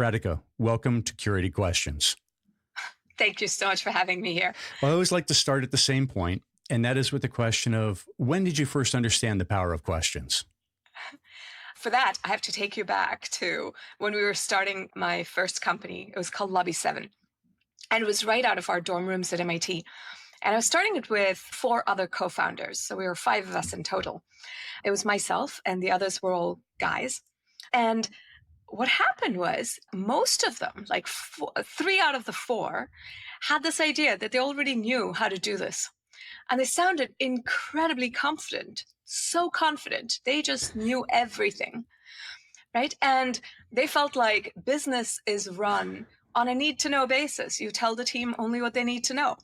Radhika, welcome to Curated Questions. Thank you so much for having me here. Well, I always like to start at the same point, and that is with the question of, when did you first understand the power of questions? For that, I have to take you back to when we were starting my first company. It was called Lobby 7, and it was right out of our dorm rooms at MIT. And I was starting it with 4 other co-founders. So we were 5 of us in total. It was myself, and the others were all guys. And what happened was most of them, like 3 out of the 4, had this idea that they already knew how to do this. And they sounded incredibly confident, so confident. They just knew everything, right? And they felt like business is run on a need-to-know basis. You tell the team only what they need to know.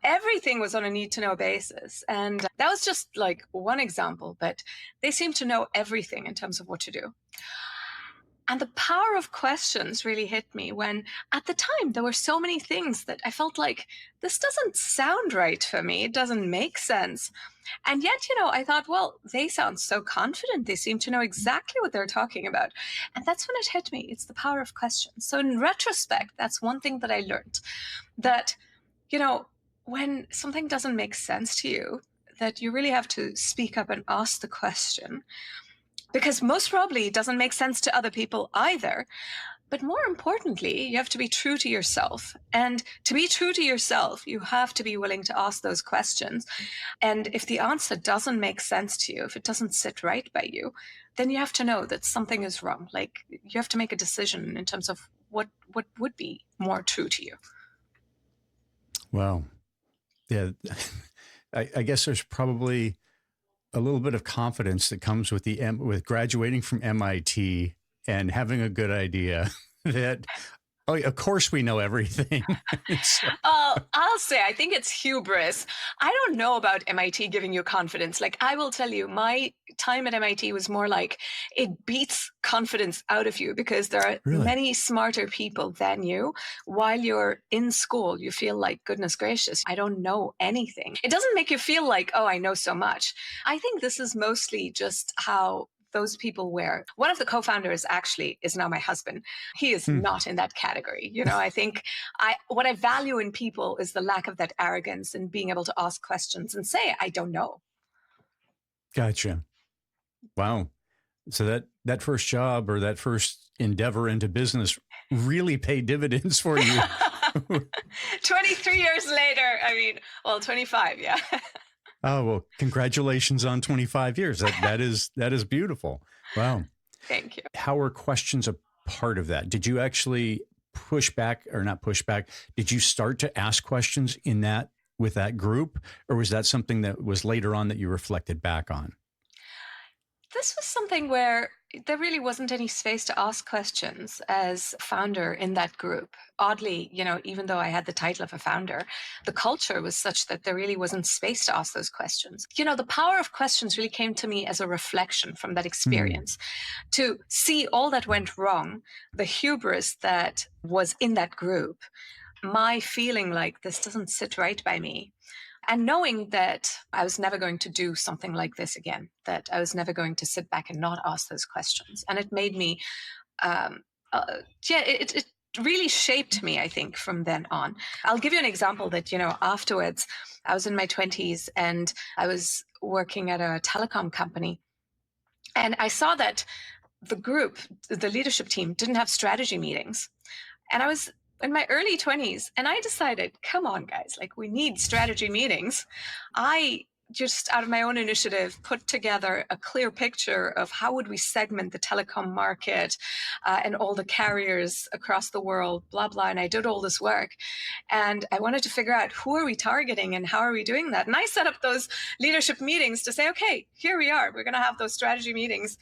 Everything was on a need-to-know basis. And that was just like one example, but they seemed to know everything in terms of what to do. And the power of questions really hit me when, at the time, there were so many things that I felt like, this doesn't sound right for me. It doesn't make sense. And yet, I thought, well, they sound so confident. They seem to know exactly what they're talking about. And that's when it hit me. It's the power of questions. So in retrospect, that's one thing that I learned, that, when something doesn't make sense to you, that you really have to speak up and ask the question. Because most probably it doesn't make sense to other people either. But more importantly, you have to be true to yourself. And to be true to yourself, you have to be willing to ask those questions. And if the answer doesn't make sense to you, if it doesn't sit right by you, then you have to know that something is wrong. Like, you have to make a decision in terms of what would be more true to you. Wow. Yeah. I guess there's probably a little bit of confidence that comes with with graduating from MIT and having a good idea that, oh, of course we know everything. I'll say, I think it's hubris. I don't know about MIT giving you confidence. Like, I will tell you, my time at MIT was more like, it beats confidence out of you because there are many smarter people than you. While you're in school, you feel like, goodness gracious, I don't know anything. It doesn't make you feel like, oh, I know so much. I think this is mostly just how those people were. One of the co-founders actually is now my husband. He is not in that category. I think what I value in people is the lack of that arrogance and being able to ask questions and say, I don't know. Gotcha. Wow. So that first job or that first endeavor into business really paid dividends for you. 23 years later, 25, yeah. Oh, well, congratulations on 25 years. That is beautiful. Wow. Thank you. How are questions a part of that? Did you actually push back, or not push back? Did you start to ask questions with that group, or was that something that was later on that you reflected back on? This was something where there really wasn't any space to ask questions as founder in that group. Oddly, even though I had the title of a founder, the culture was such that there really wasn't space to ask those questions. The power of questions really came to me as a reflection from that experience, to see all that went wrong, the hubris that was in that group, my feeling like this doesn't sit right by me. And knowing that I was never going to do something like this again, that I was never going to sit back and not ask those questions. And it made me, it really shaped me, I think, from then on. I'll give you an example that, afterwards, I was in my 20s and I was working at a telecom company. And I saw that the group, the leadership team, didn't have strategy meetings. And I was in my early 20s, and I decided, come on, guys, like, we need strategy meetings. I just, out of my own initiative, put together a clear picture of how would we segment the telecom market and all the carriers across the world, blah, blah. And I did all this work. And I wanted to figure out, who are we targeting and how are we doing that? And I set up those leadership meetings to say, okay, here we are. We're going to have those strategy meetings.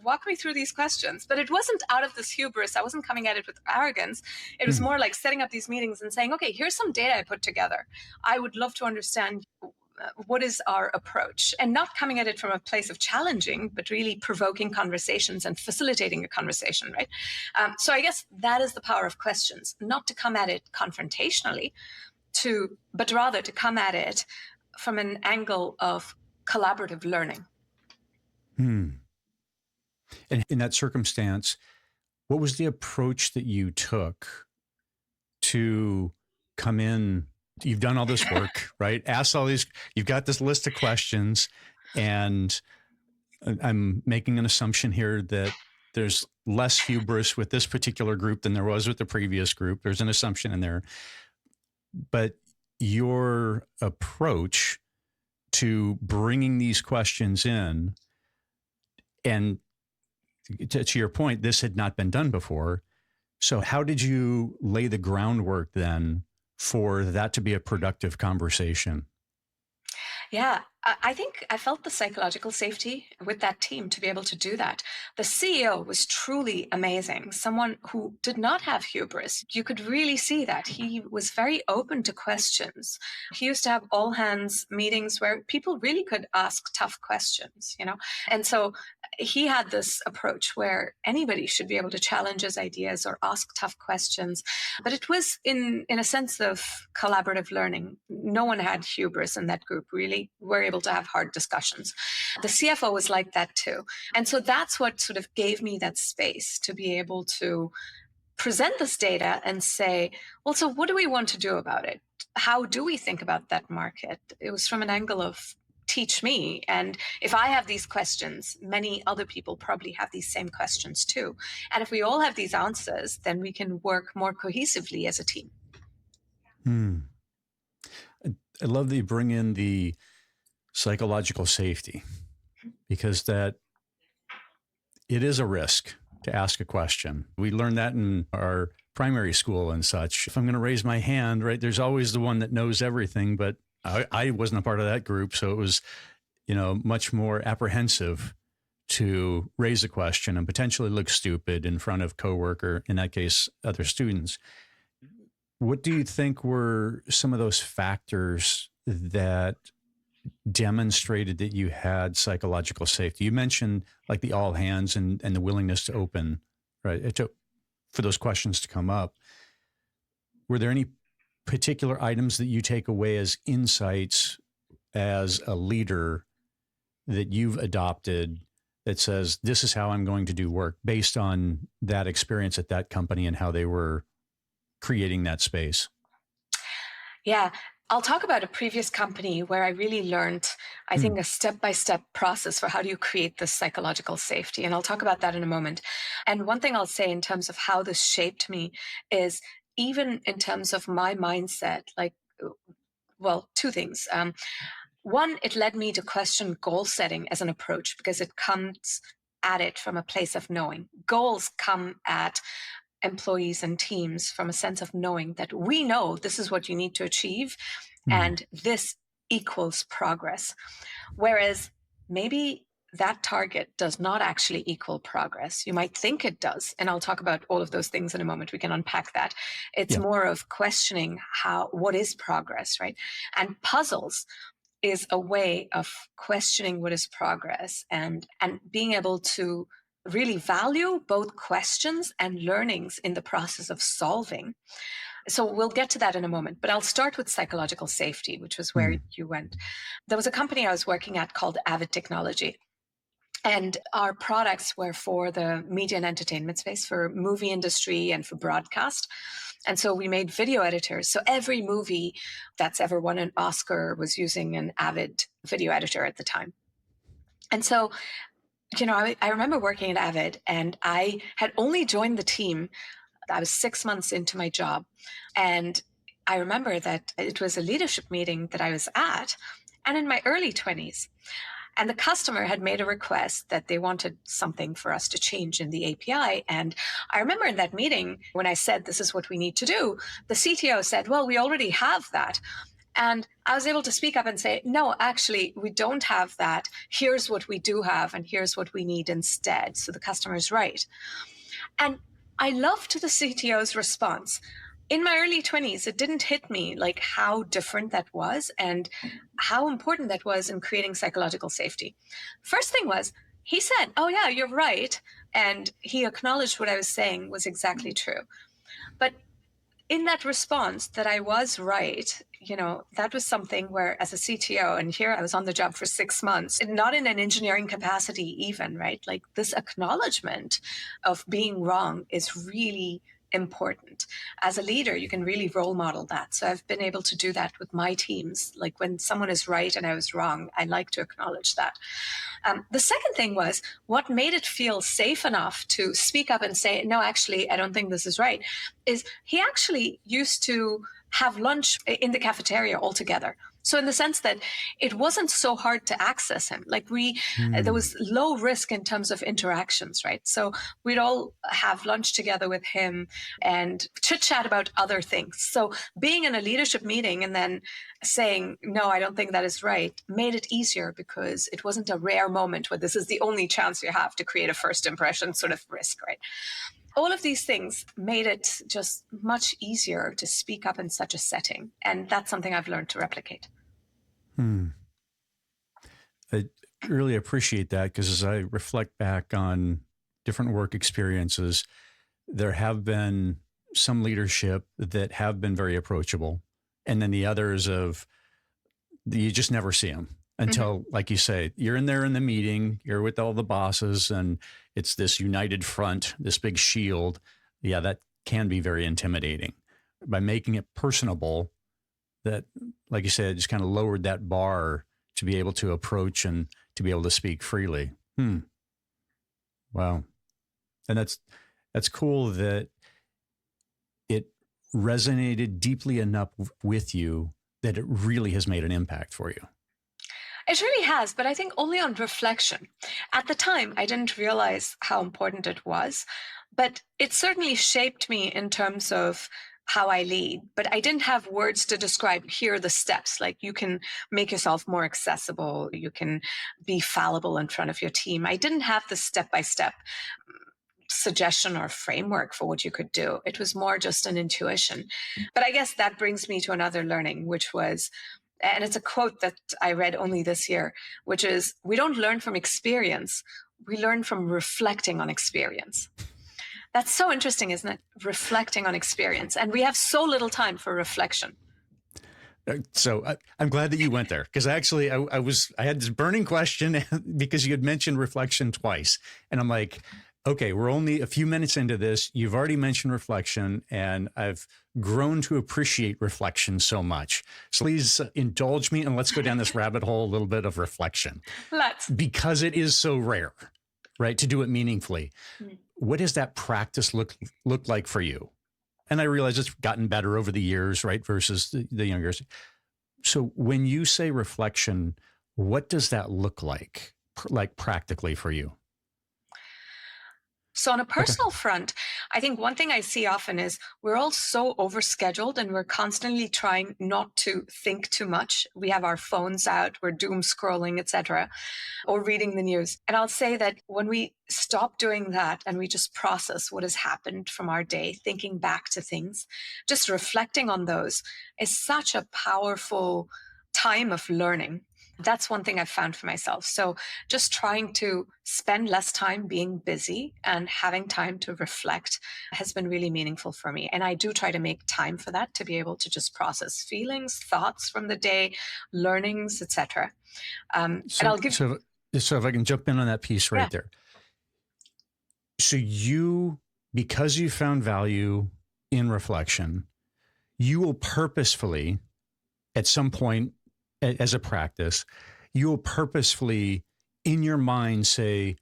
Walk me through these questions. But it wasn't out of this hubris. I wasn't coming at it with arrogance. It was more like setting up these meetings and saying, okay, here's some data I put together. I would love to understand what is our approach, and not coming at it from a place of challenging, but really provoking conversations and facilitating a conversation, right? So I guess that is the power of questions, not to come at it confrontationally, but rather to come at it from an angle of collaborative learning. And in that circumstance, What was the approach that you took to come in? You've done all this work, right? Asked all these, you've got this list of questions, and I'm making an assumption here that there's less hubris with this particular group than there was with the previous group. There's an assumption in there. But your approach to bringing these questions in, and to your point, this had not been done before. So how did you lay the groundwork then for that to be a productive conversation? Yeah, I think I felt the psychological safety with that team to be able to do that. The CEO was truly amazing, someone who did not have hubris. You could really see that. He was very open to questions. He used to have all hands meetings where people really could ask tough questions, you know? And so he had this approach where anybody should be able to challenge his ideas or ask tough questions. But it was in a sense of collaborative learning. No one had hubris in that group, really. We're able to have hard discussions. The CFO was like that too. And so that's what sort of gave me that space to be able to present this data and say, well, so what do we want to do about it? How do we think about that market? It was from an angle of teach me. And if I have these questions, many other people probably have these same questions too. And if we all have these answers, then we can work more cohesively as a team. I love that you bring in the psychological safety, because that it is a risk to ask a question. We learned that in our primary school and such. If I'm going to raise my hand, right, there's always the one that knows everything, but I wasn't a part of that group. So it was, much more apprehensive to raise a question and potentially look stupid in front of coworker, in that case, other students. What do you think were some of those factors that demonstrated that you had psychological safety? You mentioned like the all hands and the willingness to open, right, for those questions to come up. Were there any particular items that you take away as insights as a leader that you've adopted that says, this is how I'm going to do work based on that experience at that company and how they were creating that space? Yeah, I'll talk about a previous company where I really learned, I think, a step-by-step process for how do you create this psychological safety. And I'll talk about that in a moment. And one thing I'll say in terms of how this shaped me is even in terms of my mindset, well, two things. One, it led me to question goal setting as an approach because it comes at it from a place of knowing. Goals come at employees and teams from a sense of knowing that we know this is what you need to achieve and this equals progress. Whereas maybe that target does not actually equal progress. You might think it does. And I'll talk about all of those things in a moment. We can unpack that. It's more of questioning what is progress, right? And puzzles is a way of questioning what is progress and being able to really value both questions and learnings in the process of solving. So we'll get to that in a moment, but I'll start with psychological safety, which was where you went. There was a company I was working at called Avid Technology. And our products were for the media and entertainment space, for movie industry and for broadcast. And so we made video editors. So every movie that's ever won an Oscar was using an Avid video editor at the time. And so, I remember working at Avid and I had only joined the team. I was 6 months into my job. And I remember that it was a leadership meeting that I was at and in my early 20s. And the customer had made a request that they wanted something for us to change in the API. And I remember in that meeting, when I said, this is what we need to do, the CTO said, well, we already have that. And I was able to speak up and say, no, actually, we don't have that. Here's what we do have, and here's what we need instead. So the customer's right. And I loved the CTO's response. In my early 20s, it didn't hit me like how different that was and how important that was in creating psychological safety. First thing was, he said, oh yeah, you're right. And he acknowledged what I was saying was exactly true. But in that response that I was right, that was something where as a CTO, and here I was on the job for 6 months, and not in an engineering capacity even, right? Like this acknowledgement of being wrong is really important. As a leader, you can really role model that. So I've been able to do that with my teams. Like when someone is right and I was wrong, I like to acknowledge that. The second thing was what made it feel safe enough to speak up and say, no, actually, I don't think this is right, is he actually used to have lunch in the cafeteria altogether. So in the sense that it wasn't so hard to access him, like there was low risk in terms of interactions, right? So we'd all have lunch together with him and chit chat about other things. So being in a leadership meeting and then saying, no, I don't think that is right, made it easier because it wasn't a rare moment where this is the only chance you have to create a first impression sort of risk, right? All of these things made it just much easier to speak up in such a setting. And that's something I've learned to replicate. I really appreciate that because as I reflect back on different work experiences, there have been some leadership that have been very approachable. And then the others you just never see them until, like you say, you're in there in the meeting, you're with all the bosses, and it's this united front, this big shield. Yeah, that can be very intimidating. By making it personable, that, like you said, just kind of lowered that bar to be able to approach and to be able to speak freely. Wow. And that's cool that it resonated deeply enough with you that it really has made an impact for you. It really has, but I think only on reflection. At the time, I didn't realize how important it was, but it certainly shaped me in terms of how I lead. But I didn't have words to describe, here are the steps. Like you can make yourself more accessible, you can be fallible in front of your team. I didn't have the step-by-step suggestion or framework for what you could do. It was more just an intuition. But I guess that brings me to another learning, which was, and it's a quote that I read only this year, which is, we don't learn from experience, we learn from reflecting on experience. That's so interesting, isn't it? Reflecting on experience. And we have so little time for reflection. So I'm glad that you went there because actually I had this burning question because you had mentioned reflection twice. And I'm like, okay, we're only a few minutes into this. You've already mentioned reflection, and I've grown to appreciate reflection so much. So please indulge me and let's go down this rabbit hole a little bit of reflection. Let's. Because it is so rare, right, to do it meaningfully. What does that practice look like for you? And I realize it's gotten better over the years, right, versus the younger. So when you say reflection, what does that look like practically for you? So on a personal front, I think one thing I see often is we're all so overscheduled and we're constantly trying not to think too much. We have our phones out, we're doom scrolling, etc., or reading the news. And I'll say that when we stop doing that and we just process what has happened from our day, thinking back to things, just reflecting on those is such a powerful time of learning. That's one thing I've found for myself. So just trying to spend less time being busy and having time to reflect has been really meaningful for me. And I do try to make time for that to be able to just process feelings, thoughts from the day, learnings, etc. And I'll give. So if I can jump in on that piece right there. So because you found value in reflection, you will purposefully, at some point, as a practice, you will purposefully in your mind say,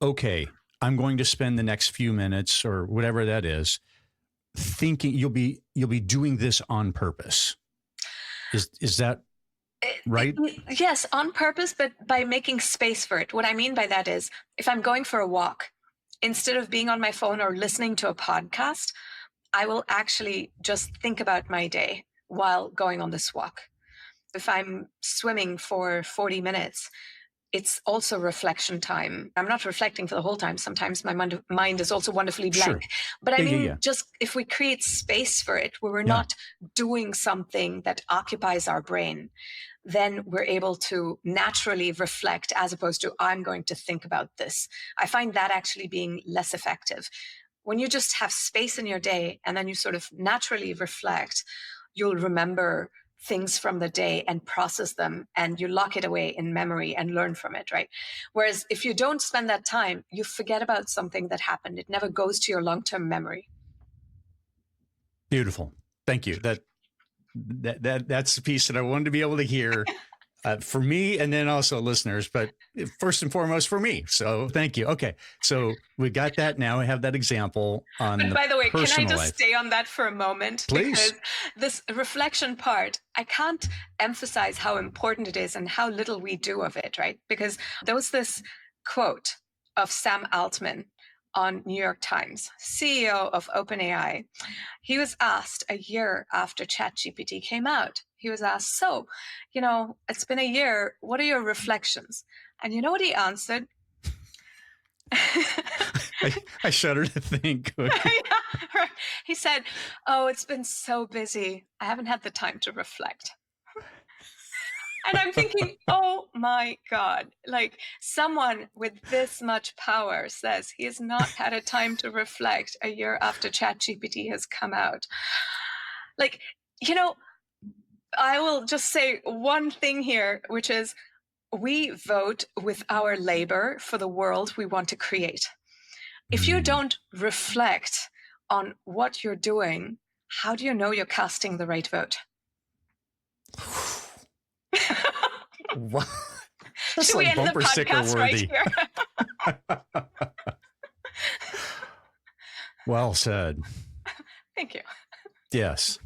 okay, I'm going to spend the next few minutes or whatever that is thinking. You'll be doing this on purpose. Is that right? Yes, on purpose, but by making space for it. What I mean by that is if I'm going for a walk, instead of being on my phone or listening to a podcast, I will actually just think about my day while going on this walk. If I'm swimming for 40 minutes, it's also reflection time. I'm not reflecting for the whole time. Sometimes my mind is also wonderfully blank. Sure. But I mean, just if we create space for it, where we're not doing something that occupies our brain, then we're able to naturally reflect as opposed to, I'm going to think about this. I find that actually being less effective. when you just have space in your day and then you sort of naturally reflect, you'll remember things from the day and process them, and you lock it away in memory and learn from it, right? Whereas if you don't spend that time, you forget about something that happened. It never goes to your long-term memory. Beautiful. Thank you. That's the piece that I wanted to be able to hear for me, and then also listeners, but first and foremost for me. So thank you. Okay. So we got that. Now I have that example on But by the way, can I just life. stay on that for a moment? Please. Because this reflection part, I can't emphasize how important it is and how little we do of it, right? Because there was this quote of Sam Altman on New York Times, CEO of OpenAI. He was asked a year after ChatGPT came out, he was asked, so, it's been a year. What are your reflections? And you know what he answered? I shudder to think. Yeah, right. He said, oh, it's been so busy. I haven't had the time to reflect. And I'm thinking, oh my God, like someone with this much power says he has not had a time to reflect a year after ChatGPT has come out. Like, I will just say one thing here, which is we vote with our labor for the world we want to create. If you don't reflect on what you're doing, how do you know you're casting the right vote? Wow. Should we like end the podcast right here? Well said. Thank you. Yes.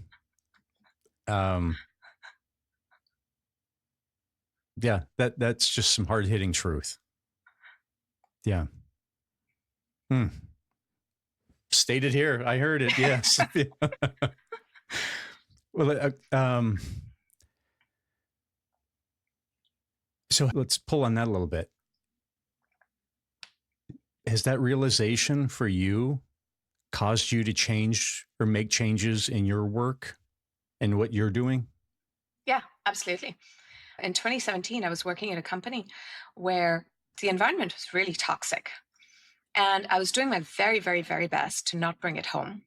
Yeah, that's just some hard-hitting truth. Yeah. Stated here. I heard it. Yes. Well, so let's pull on that a little bit. Has that realization for you caused you to change or make changes in your work and what you're doing? Yeah, absolutely. In 2017, I was working at a company where the environment was really toxic. And I was doing my very, very, very best to not bring it home.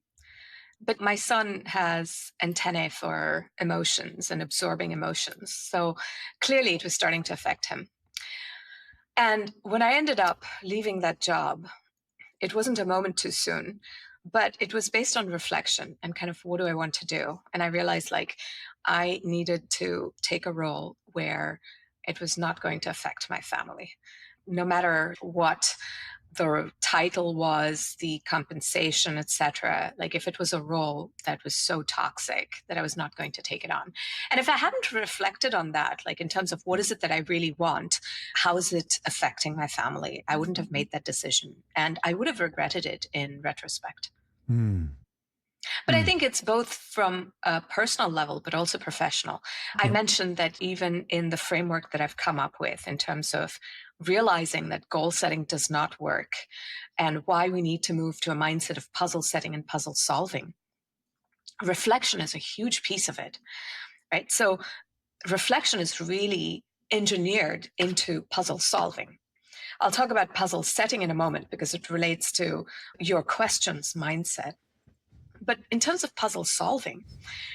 But my son has antennae for emotions and absorbing emotions. So clearly it was starting to affect him. And when I ended up leaving that job, it wasn't a moment too soon, but it was based on reflection and kind of what do I want to do? And I realized I needed to take a role where it was not going to affect my family, no matter what the title was, the compensation, etc. Like if it was a role that was so toxic that I was not going to take it on. And if I hadn't reflected on that, like in terms of what is it that I really want, how is it affecting my family, I wouldn't have made that decision. And I would have regretted it in retrospect. But I think it's both from a personal level, but also professional. I mentioned that even in the framework that I've come up with in terms of realizing that goal setting does not work and why we need to move to a mindset of puzzle setting and puzzle solving, reflection is a huge piece of it, right? So reflection is really engineered into puzzle solving. I'll talk about puzzle setting in a moment because it relates to your questions mindset. But in terms of puzzle solving,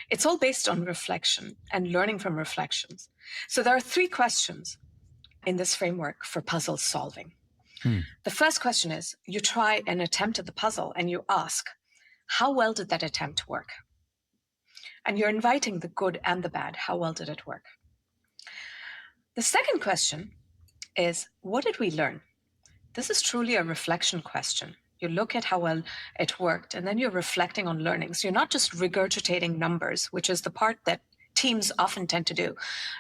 it's all based on reflection and learning from reflections. So there are 3 questions in this framework for puzzle solving. The first question is, you try an attempt at the puzzle and you ask, how well did that attempt work? And you're inviting the good and the bad. How well did it work? The second question is, what did we learn? This is truly a reflection question. You look at how well it worked, and then you're reflecting on learnings. You're not just regurgitating numbers, which is the part that teams often tend to do.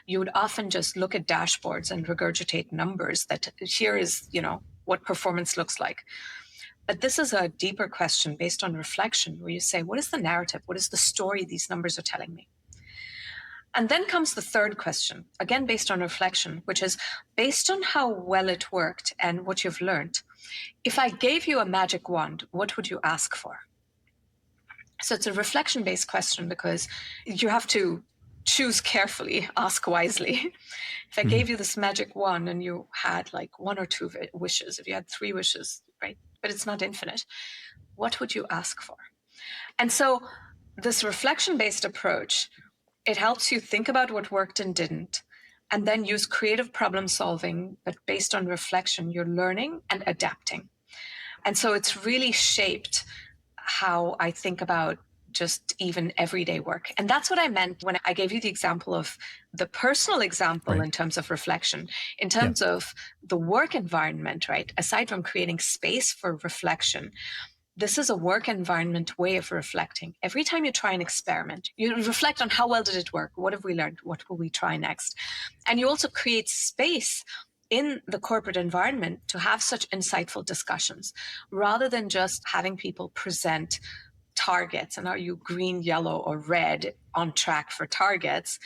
You would often just look at dashboards and regurgitate numbers that here is, what performance looks like. But this is a deeper question based on reflection where you say, what is the narrative? What is the story these numbers are telling me? And then comes the third question, again, based on reflection, which is based on how well it worked and what you've learned. If I gave you a magic wand, what would you ask for? So it's a reflection-based question because you have to choose carefully, ask wisely. If I gave you this magic wand and you had 1 or 2 wishes, if you had 3 wishes, right? but it's not infinite. What would you ask for? And so this reflection-based approach, it helps you think about what worked and didn't, and then use creative problem solving, but based on reflection, you're learning and adapting. And so it's really shaped how I think about just even everyday work. And that's what I meant when I gave you the example of the personal example Right. in terms of reflection, in terms of the work environment, right? Aside from creating space for reflection, this is a work environment way of reflecting. Every time you try an experiment, you reflect on how well did it work? What have we learned? What will we try next? And you also create space in the corporate environment to have such insightful discussions rather than just having people present targets and are you green, yellow, or red on track for targets.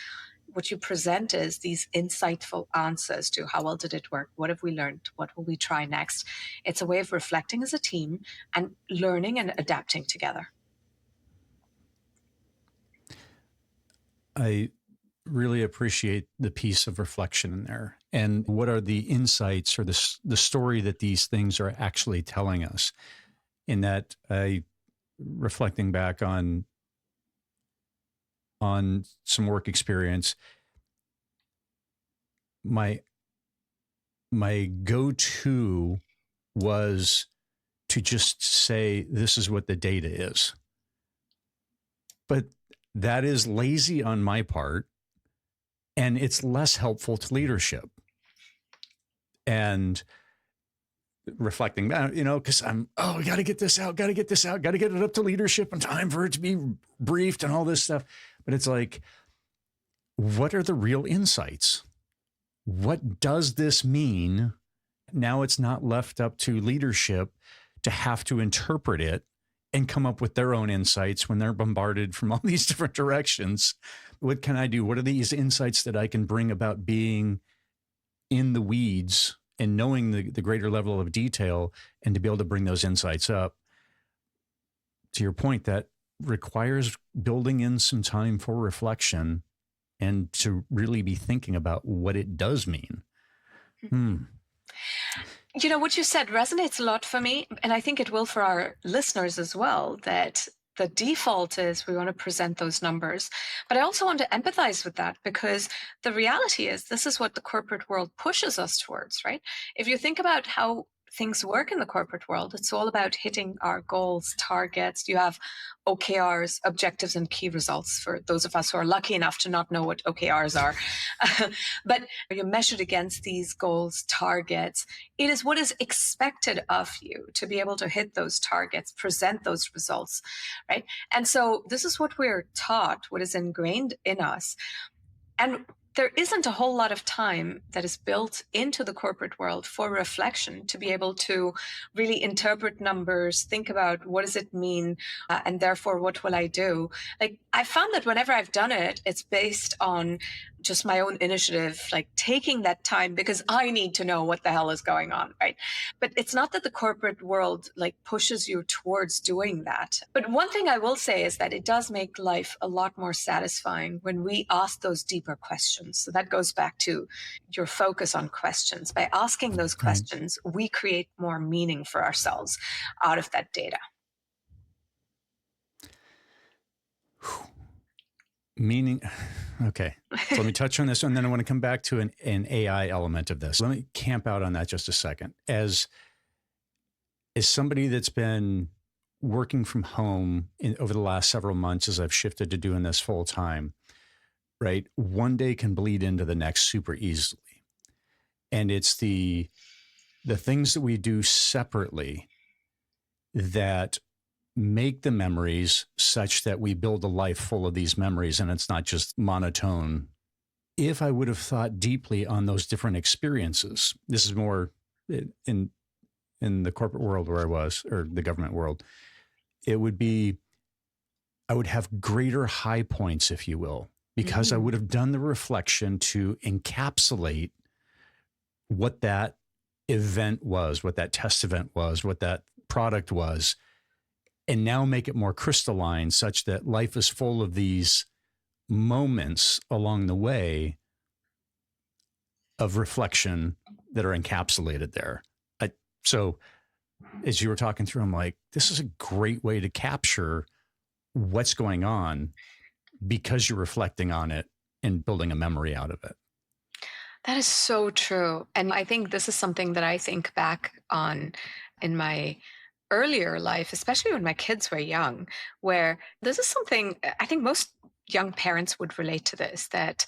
What you present is these insightful answers to how well did it work? What have we learned? What will we try next? It's a way of reflecting as a team and learning and adapting together. I really appreciate the piece of reflection in there. And what are the insights or the story that these things are actually telling us? In that, reflecting back on some work experience, my go-to was to just say, this is what the data is. But that is lazy on my part, and it's less helpful to leadership. And reflecting back, because we got to get this out, got to get it up to leadership in time for it to be briefed and all this stuff. But it's like, what are the real insights? What does this mean? Now it's not left up to leadership to have to interpret it and come up with their own insights when they're bombarded from all these different directions. What can I do? What are these insights that I can bring about being in the weeds and knowing the greater level of detail and to be able to bring those insights up? To your point, that requires building in some time for reflection and to really be thinking about what it does mean. What you said resonates a lot for me, and I think it will for our listeners as well, that the default is we want to present those numbers. But I also want to empathize with that because the reality is this is what the corporate world pushes us towards, right? If you think about how things work in the corporate world, it's all about hitting our goals, targets. You have OKRs, objectives and key results, for those of us who are lucky enough to not know what OKRs are. But you're measured against these goals, targets. It is what is expected of you to be able to hit those targets, present those results, right? And so this is what we're taught, what is ingrained in us. And there isn't a whole lot of time that is built into the corporate world for reflection to be able to really interpret numbers, think about what does it mean, and therefore what will I do? Like I found that whenever I've done it, it's based on just my own initiative, like taking that time because I need to know what the hell is going on, right? But it's not that the corporate world like pushes you towards doing that. But one thing I will say is that it does make life a lot more satisfying when we ask those deeper questions. So that goes back to your focus on questions. By asking those questions, we create more meaning for ourselves out of that data. Meaning, okay. So let me touch on this, and then I want to come back to an AI element of this. Let me camp out on that just a second. As somebody that's been working from home over the last several months, as I've shifted to doing this full time, right? One day can bleed into the next super easily. And it's the things that we do separately that make the memories such that we build a life full of these memories and it's not just monotone. If I would have thought deeply on those different experiences, this is more in the corporate world where I was, or the government world, it would be, I would have greater high points, if you will, because I would have done the reflection to encapsulate what that event was, what that test event was, what that product was, and now make it more crystalline such that life is full of these moments along the way of reflection that are encapsulated there. So as you were talking through, I'm like, this is a great way to capture what's going on because you're reflecting on it and building a memory out of it. That is so true. And I think this is something that I think back on in my earlier life, especially when my kids were young, where this is something I think most young parents would relate to this, that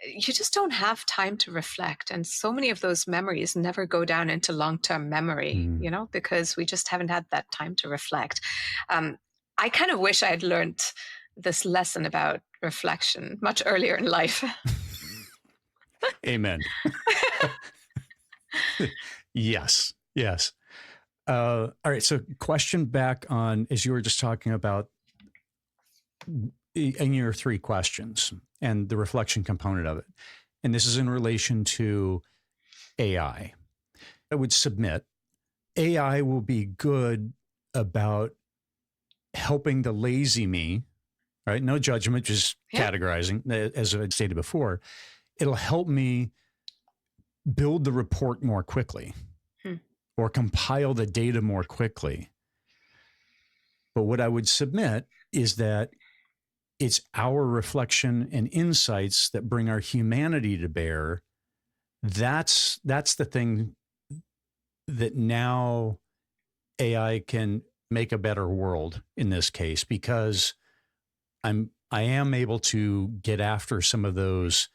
you just don't have time to reflect. And so many of those memories never go down into long-term memory, because we just haven't had that time to reflect. I kind of wish I had learned this lesson about reflection much earlier in life. Amen. Yes. Yes. All right. So, question back on, as you were just talking about in your 3 questions and the reflection component of it. And this is in relation to AI. I would submit AI will be good about helping the lazy me, right? No judgment, just categorizing, as I stated before. It'll help me build the report more quickly or compile the data more quickly. But what I would submit is that it's our reflection and insights that bring our humanity to bear. That's the thing that now AI can make a better world in this case, because I am able to get after some of those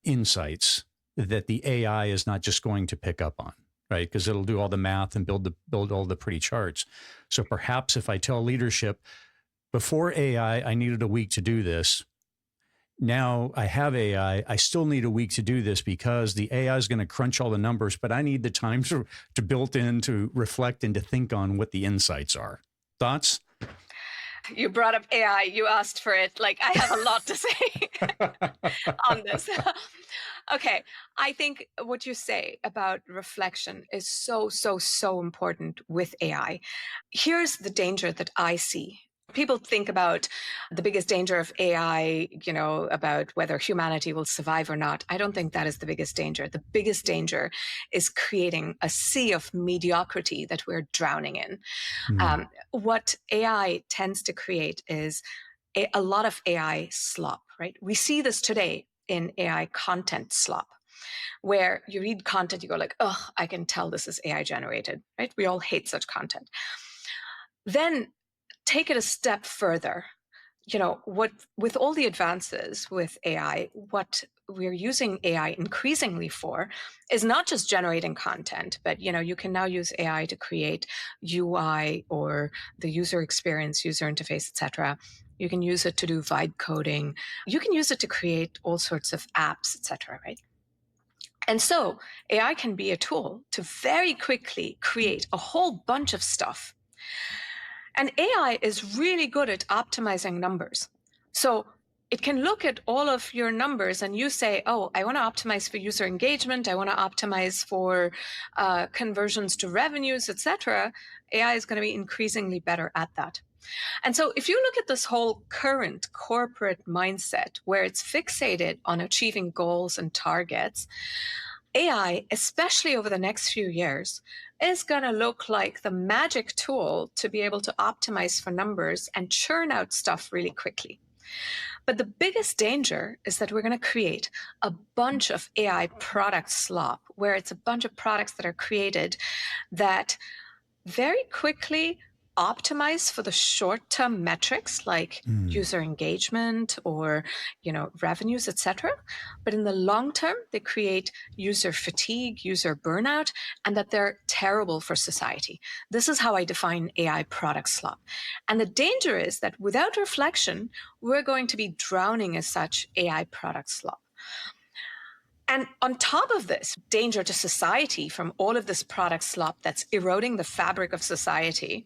insights that the AI is not just going to pick up on, right? Because it'll do all the math and build all the pretty charts. So perhaps if I tell leadership, before AI, I needed a week to do this. Now I have AI, I still need a week to do this because the AI is going to crunch all the numbers, but I need the time to built in to reflect and to think on what the insights are. Thoughts? You brought up AI, you asked for it. Like, I have a lot to say on this. Okay, I think what you say about reflection is so, so, so important with AI. Here's the danger that I see. People think about the biggest danger of AI, about whether humanity will survive or not. I don't think that is the biggest danger. The biggest danger is creating a sea of mediocrity that we're drowning in. What AI tends to create is a lot of AI slop, right? We see this today in AI content slop, where you read content, you go like, oh, I can tell this is AI generated, right? We all hate such content. Then take it a step further. With all the advances with AI, what we're using AI increasingly for is not just generating content, but you can now use AI to create UI or the user experience, user interface, etc. You can use it to do vibe coding. You can use it to create all sorts of apps, etc. Right? And so AI can be a tool to very quickly create a whole bunch of stuff. And AI is really good at optimizing numbers. So it can look at all of your numbers and you say, oh, I want to optimize for user engagement. I want to optimize for conversions to revenues, etc. AI is going to be increasingly better at that. And so if you look at this whole current corporate mindset where it's fixated on achieving goals and targets, AI, especially over the next few years, is going to look like the magic tool to be able to optimize for numbers and churn out stuff really quickly. But the biggest danger is that we're going to create a bunch of AI product slop, where it's a bunch of products that are created that very quickly optimize for the short-term metrics like user engagement or revenues, etc. But in the long term, they create user fatigue, user burnout, and that they're terrible for society. This is how I define AI product slop. And the danger is that without reflection, we're going to be drowning as such AI product slop. And on top of this, danger to society from all of this product slop that's eroding the fabric of society,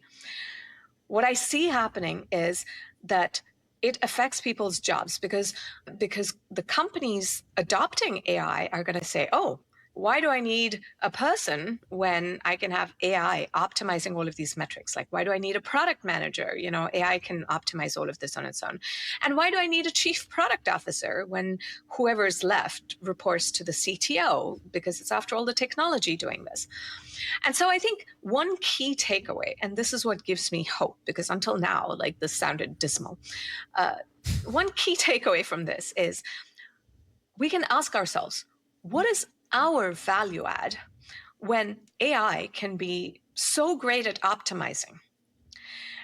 what I see happening is that it affects people's jobs because the companies adopting AI are going to say, oh, why do I need a person when I can have AI optimizing all of these metrics? Like, why do I need a product manager? AI can optimize all of this on its own. And why do I need a chief product officer when whoever's left reports to the CTO? Because it's, after all, the technology doing this. And so I think one key takeaway, and this is what gives me hope, because until now, like, this sounded dismal. One key takeaway from this is we can ask ourselves, what is our value add when AI can be so great at optimizing?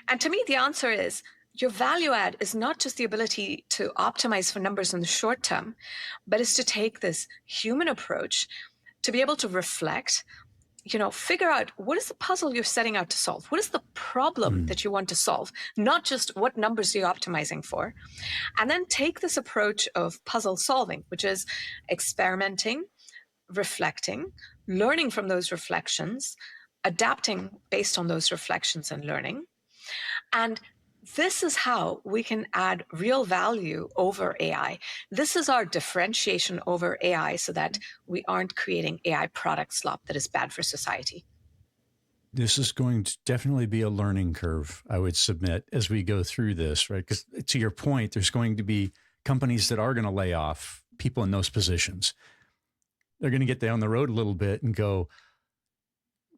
And to me, the answer is your value add is not just the ability to optimize for numbers in the short term, but is to take this human approach to be able to reflect, figure out what is the puzzle you're setting out to solve? What is the problem that you want to solve? Not just what numbers you're optimizing for. And then take this approach of puzzle solving, which is experimenting, reflecting, learning from those reflections, adapting based on those reflections and learning. And this is how we can add real value over AI. This is our differentiation over AI, so that we aren't creating AI product slop that is bad for society. This is going to definitely be a learning curve, I would submit, as we go through this, right? Because to your point, there's going to be companies that are going to lay off people in those positions. They're going to get down the road a little bit and go,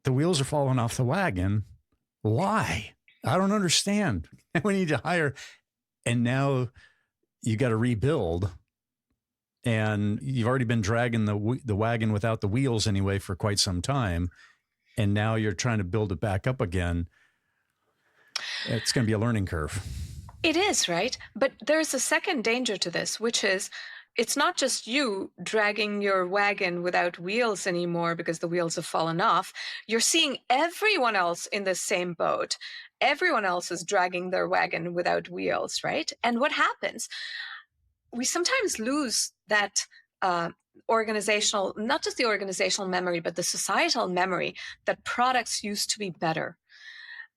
the wheels are falling off the wagon. Why? I don't understand. We need to hire. And now you got to rebuild. And you've already been dragging the wagon without the wheels anyway for quite some time. And now you're trying to build it back up again. It's going to be a learning curve. It is, right? But there's a second danger to this, which is it's not just you dragging your wagon without wheels anymore because the wheels have fallen off. You're seeing everyone else in the same boat. Everyone else is dragging their wagon without wheels, right? And what happens? We sometimes lose that organizational, not just the organizational memory, but the societal memory that products used to be better,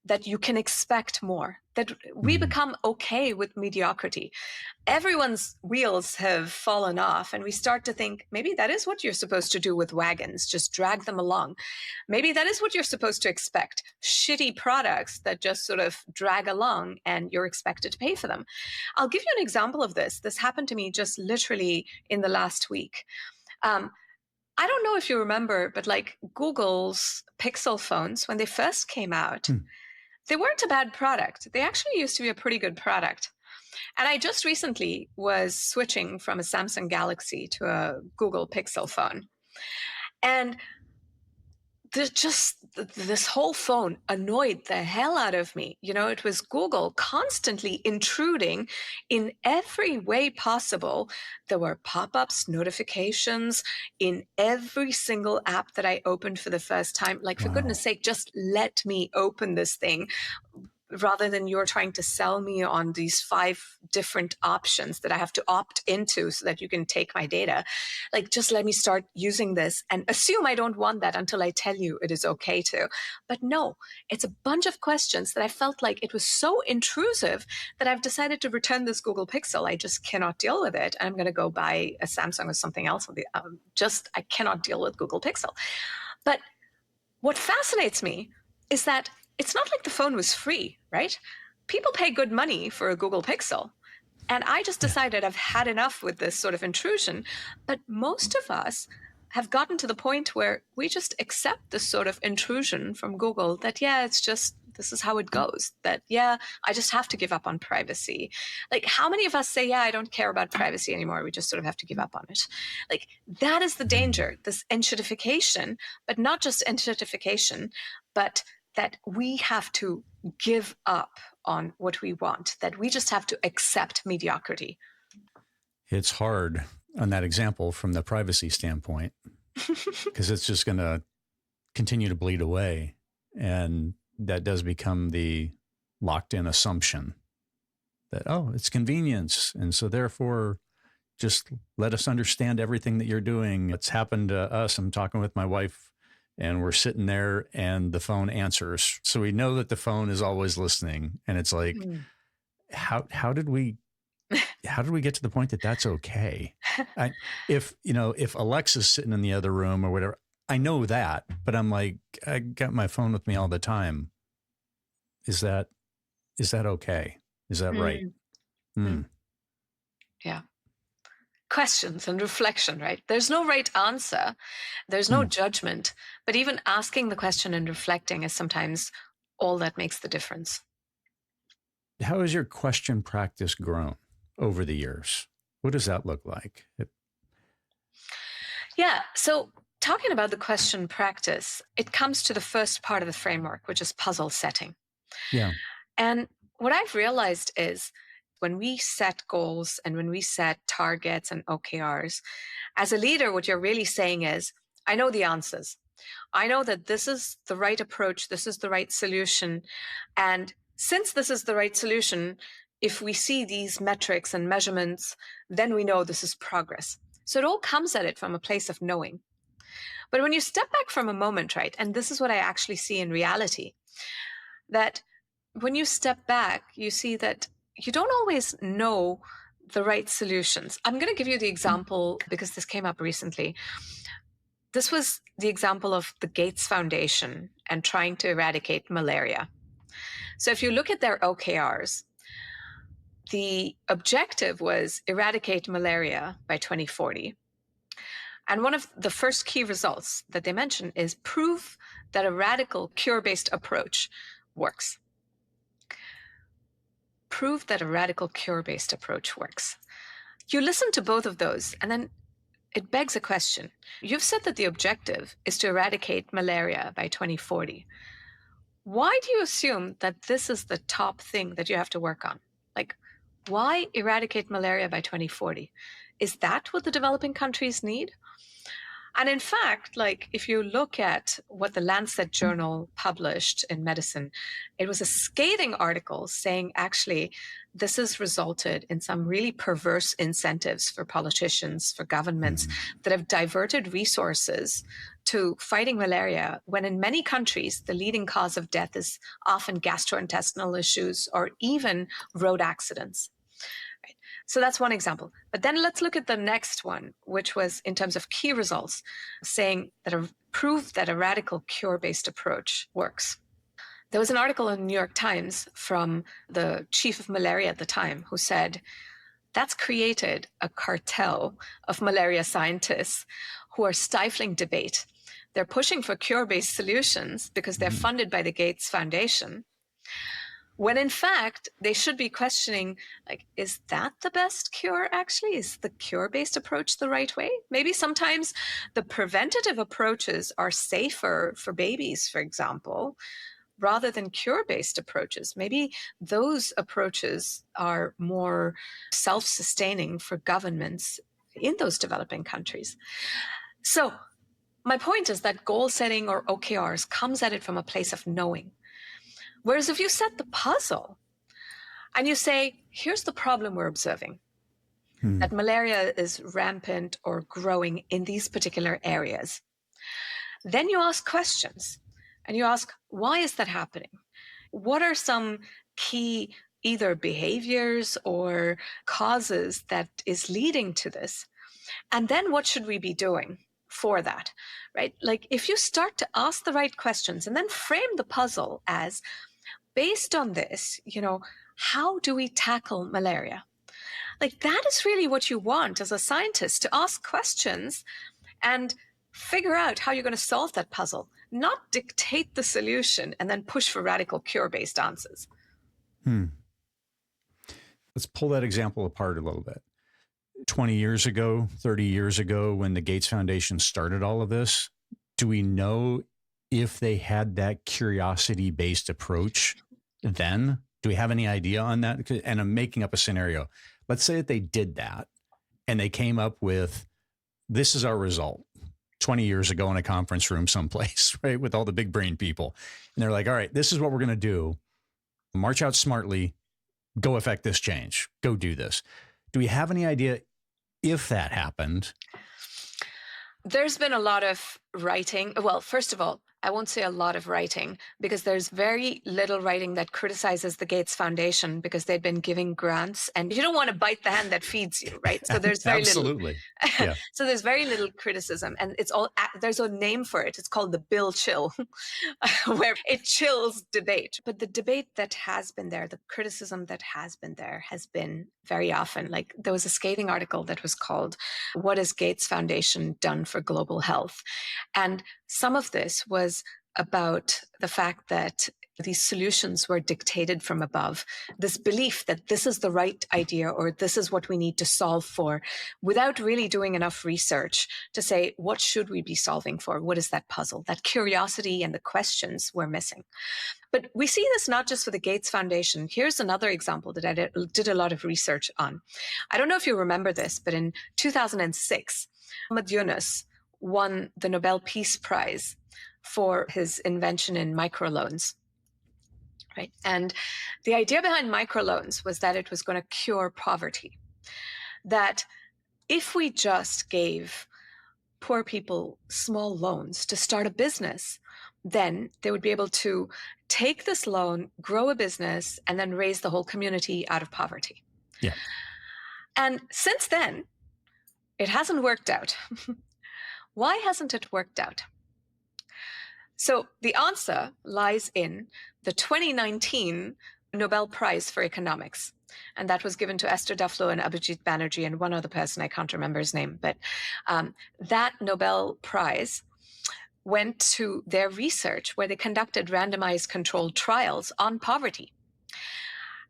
that you can expect more, that we become okay with mediocrity. Everyone's wheels have fallen off, and we start to think maybe that is what you're supposed to do with wagons, just drag them along. Maybe that is what you're supposed to expect, shitty products that just sort of drag along and you're expected to pay for them. I'll give you an example of this. This happened to me just literally in the last week. I don't know if you remember, but like Google's Pixel phones, when they first came out, they weren't a bad product. They actually used to be a pretty good product. And I just recently was switching from a Samsung Galaxy to a Google Pixel phone. And this whole phone annoyed the hell out of me. It was Google constantly intruding in every way possible. There were pop-ups, notifications in every single app that I opened for the first time. Like, for goodness sake, just let me open this thing, rather than you're trying to sell me on these 5 different options that I have to opt into so that you can take my data. Like, just let me start using this and assume I don't want that until I tell you it is okay to. But no, it's a bunch of questions that I felt like it was so intrusive that I've decided to return this Google Pixel. I just cannot deal with it. I'm going to go buy a Samsung or something else. I cannot deal with Google Pixel. But what fascinates me is that it's not like the phone was free, right? People pay good money for a Google Pixel. And I just decided I've had enough with this sort of intrusion. But most of us have gotten to the point where we just accept this sort of intrusion from Google that, it's just, this is how it goes. That, I just have to give up on privacy. Like, how many of us say, I don't care about privacy anymore. We just sort of have to give up on it. Like, that is the danger, this entitification, but not just entitification, but that we have to give up on what we want, that we just have to accept mediocrity. It's hard on that example from the privacy standpoint, because it's just going to continue to bleed away. And that does become the locked in assumption that, it's convenience. And so therefore, just let us understand everything that you're doing. It's happened to us. I'm talking with my wife, and we're sitting there and the phone answers. So we know that the phone is always listening. And it's like, how did we get to the point that that's okay? If Alexa's sitting in the other room or whatever, I know that, but I'm like, I got my phone with me all the time. Is that okay? Is that right? Mm. Yeah. Questions and reflection, right? There's no right answer. There's no judgment, but even asking the question and reflecting is sometimes all that makes the difference. How has your question practice grown over the years? What does that look like? Yeah. So, talking about the question practice, it comes to the first part of the framework, which is puzzle setting. Yeah. And what I've realized is when we set goals and when we set targets and OKRs, as a leader, what you're really saying is, I know the answers. I know that this is the right approach, this is the right solution. And since this is the right solution, if we see these metrics and measurements, then we know this is progress. So it all comes at it from a place of knowing. But when you step back from a moment, right, and this is what I actually see in reality, that when you step back, you see that you don't always know the right solutions. I'm going to give you the example because this came up recently. This was the example of the Gates Foundation and trying to eradicate malaria. So if you look at their OKRs, the objective was eradicate malaria by 2040. And one of the first key results that they mention is prove that a radical cure-based approach works. Prove that a radical cure-based approach works. You listen to both of those, and then it begs a question. You've said that the objective is to eradicate malaria by 2040. Why do you assume that this is the top thing that you have to work on? Like, why eradicate malaria by 2040? Is that what the developing countries need? And in fact, like if you look at what the Lancet journal published in medicine, it was a scathing article saying actually this has resulted in some really perverse incentives for politicians, for governments that have diverted resources to fighting malaria, when in many countries, the leading cause of death is often gastrointestinal issues or even road accidents. So that's one example. But then let's look at the next one, which was in terms of key results, saying that prove that a radical cure-based approach works. There was an article in the New York Times from the chief of malaria at the time who said, that's created a cartel of malaria scientists who are stifling debate. They're pushing for cure-based solutions because they're funded by the Gates Foundation, when in fact, they should be questioning, like, is that the best cure actually? Is the cure-based approach the right way? Maybe sometimes the preventative approaches are safer for babies, for example, rather than cure-based approaches. Maybe those approaches are more self-sustaining for governments in those developing countries. So my point is that goal setting or OKRs comes at it from a place of knowing. Whereas if you set the puzzle and you say, here's the problem we're observing, that malaria is rampant or growing in these particular areas, then you ask questions and you ask, why is that happening? What are some key either behaviors or causes that is leading to this? And then what should we be doing for that, right? Like if you start to ask the right questions and then frame the puzzle as, based on this, how do we tackle malaria? Like that is really what you want as a scientist, to ask questions and figure out how you're going to solve that puzzle, not dictate the solution and then push for radical cure-based answers. Let's pull that example apart a little bit. 20 years ago, 30 years ago, when the Gates Foundation started all of this, do we know if they had that curiosity-based approach then? Do we have any idea on that? And I'm making up a scenario. Let's say that they did that and they came up with, this is our result 20 years ago in a conference room someplace, right? With all the big brain people. And they're like, all right, this is what we're going to do. March out smartly, go affect this change, go do this. Do we have any idea if that happened? There's been a lot of writing. Well, first of all, I won't say a lot of writing, because there's very little writing that criticizes the Gates Foundation because they've been giving grants, and you don't want to bite the hand that feeds you, right? So there's very little. Absolutely. Yeah. So there's very little criticism, and there's a name for it. It's called the Bill chill, where it chills debate. But the debate that has been there, the criticism that has been there, has been very often, like, there was a scathing article that was called "What has Gates Foundation Done for Global Health?" And some of this was about the fact that these solutions were dictated from above, this belief that this is the right idea or this is what we need to solve for, without really doing enough research to say, what should we be solving for? What is that puzzle? That curiosity and the questions were missing. But we see this not just for the Gates Foundation. Here's another example that I did a lot of research on. I don't know if you remember this, but in 2006, Muhammad Yunus won the Nobel Peace Prize for his invention in microloans. Right? And the idea behind microloans was that it was going to cure poverty. That if we just gave poor people small loans to start a business, then they would be able to take this loan, grow a business, and then raise the whole community out of poverty. Yeah. And since then, it hasn't worked out. Why hasn't it worked out? So the answer lies in the 2019 Nobel Prize for Economics. And that was given to Esther Duflo and Abhijit Banerjee and one other person, I can't remember his name. But that Nobel Prize went to their research where they conducted randomized controlled trials on poverty.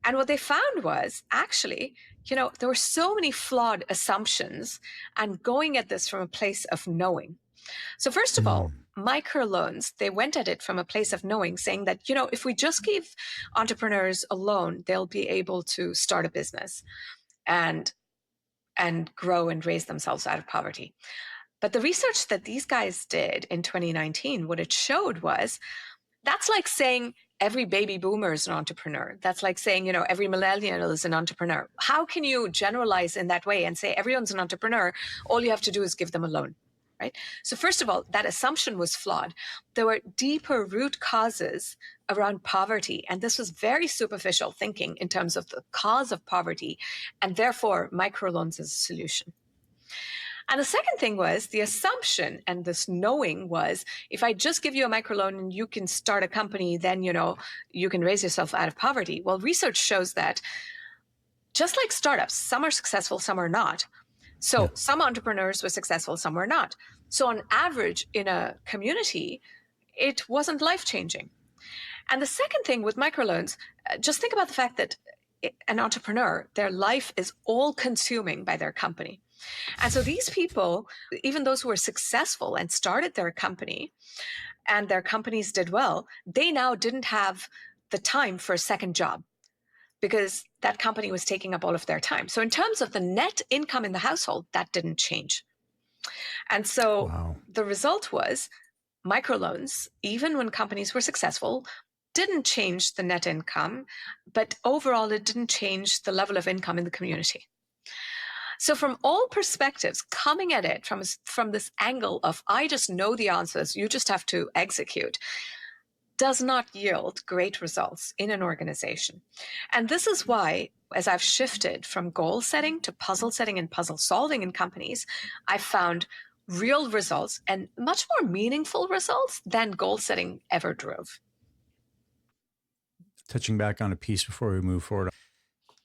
And what they found was, actually, there were so many flawed assumptions, and going at this from a place of knowing. So first of all, microloans, they went at it from a place of knowing, saying that, if we just give entrepreneurs a loan, they'll be able to start a business and grow and raise themselves out of poverty. But the research that these guys did in 2019, what it showed was, that's like saying every baby boomer is an entrepreneur. That's like saying, every millennial is an entrepreneur. How can you generalize in that way and say everyone's an entrepreneur? All you have to do is give them a loan. Right? So first of all, that assumption was flawed. There were deeper root causes around poverty, and this was very superficial thinking in terms of the cause of poverty, and therefore microloans is a solution. And the second thing was the assumption, and this knowing was, if I just give you a microloan and you can start a company, then you can raise yourself out of poverty. Well, research shows that just like startups, some are successful, some are not. So some entrepreneurs were successful, some were not. So on average, in a community, it wasn't life-changing. And the second thing with microloans, just think about the fact that an entrepreneur, their life is all consuming by their company. And so these people, even those who were successful and started their company and their companies did well, they now didn't have the time for a second job, because that company was taking up all of their time. So in terms of the net income in the household, that didn't change. And so the result was microloans, even when companies were successful, didn't change the net income, but overall it didn't change the level of income in the community. So from all perspectives, coming at it from this angle of, I just know the answers, you just have to execute, does not yield great results in an organization. And this is why, as I've shifted from goal setting to puzzle setting and puzzle solving in companies, I've found real results and much more meaningful results than goal setting ever drove. Touching back on a piece before we move forward.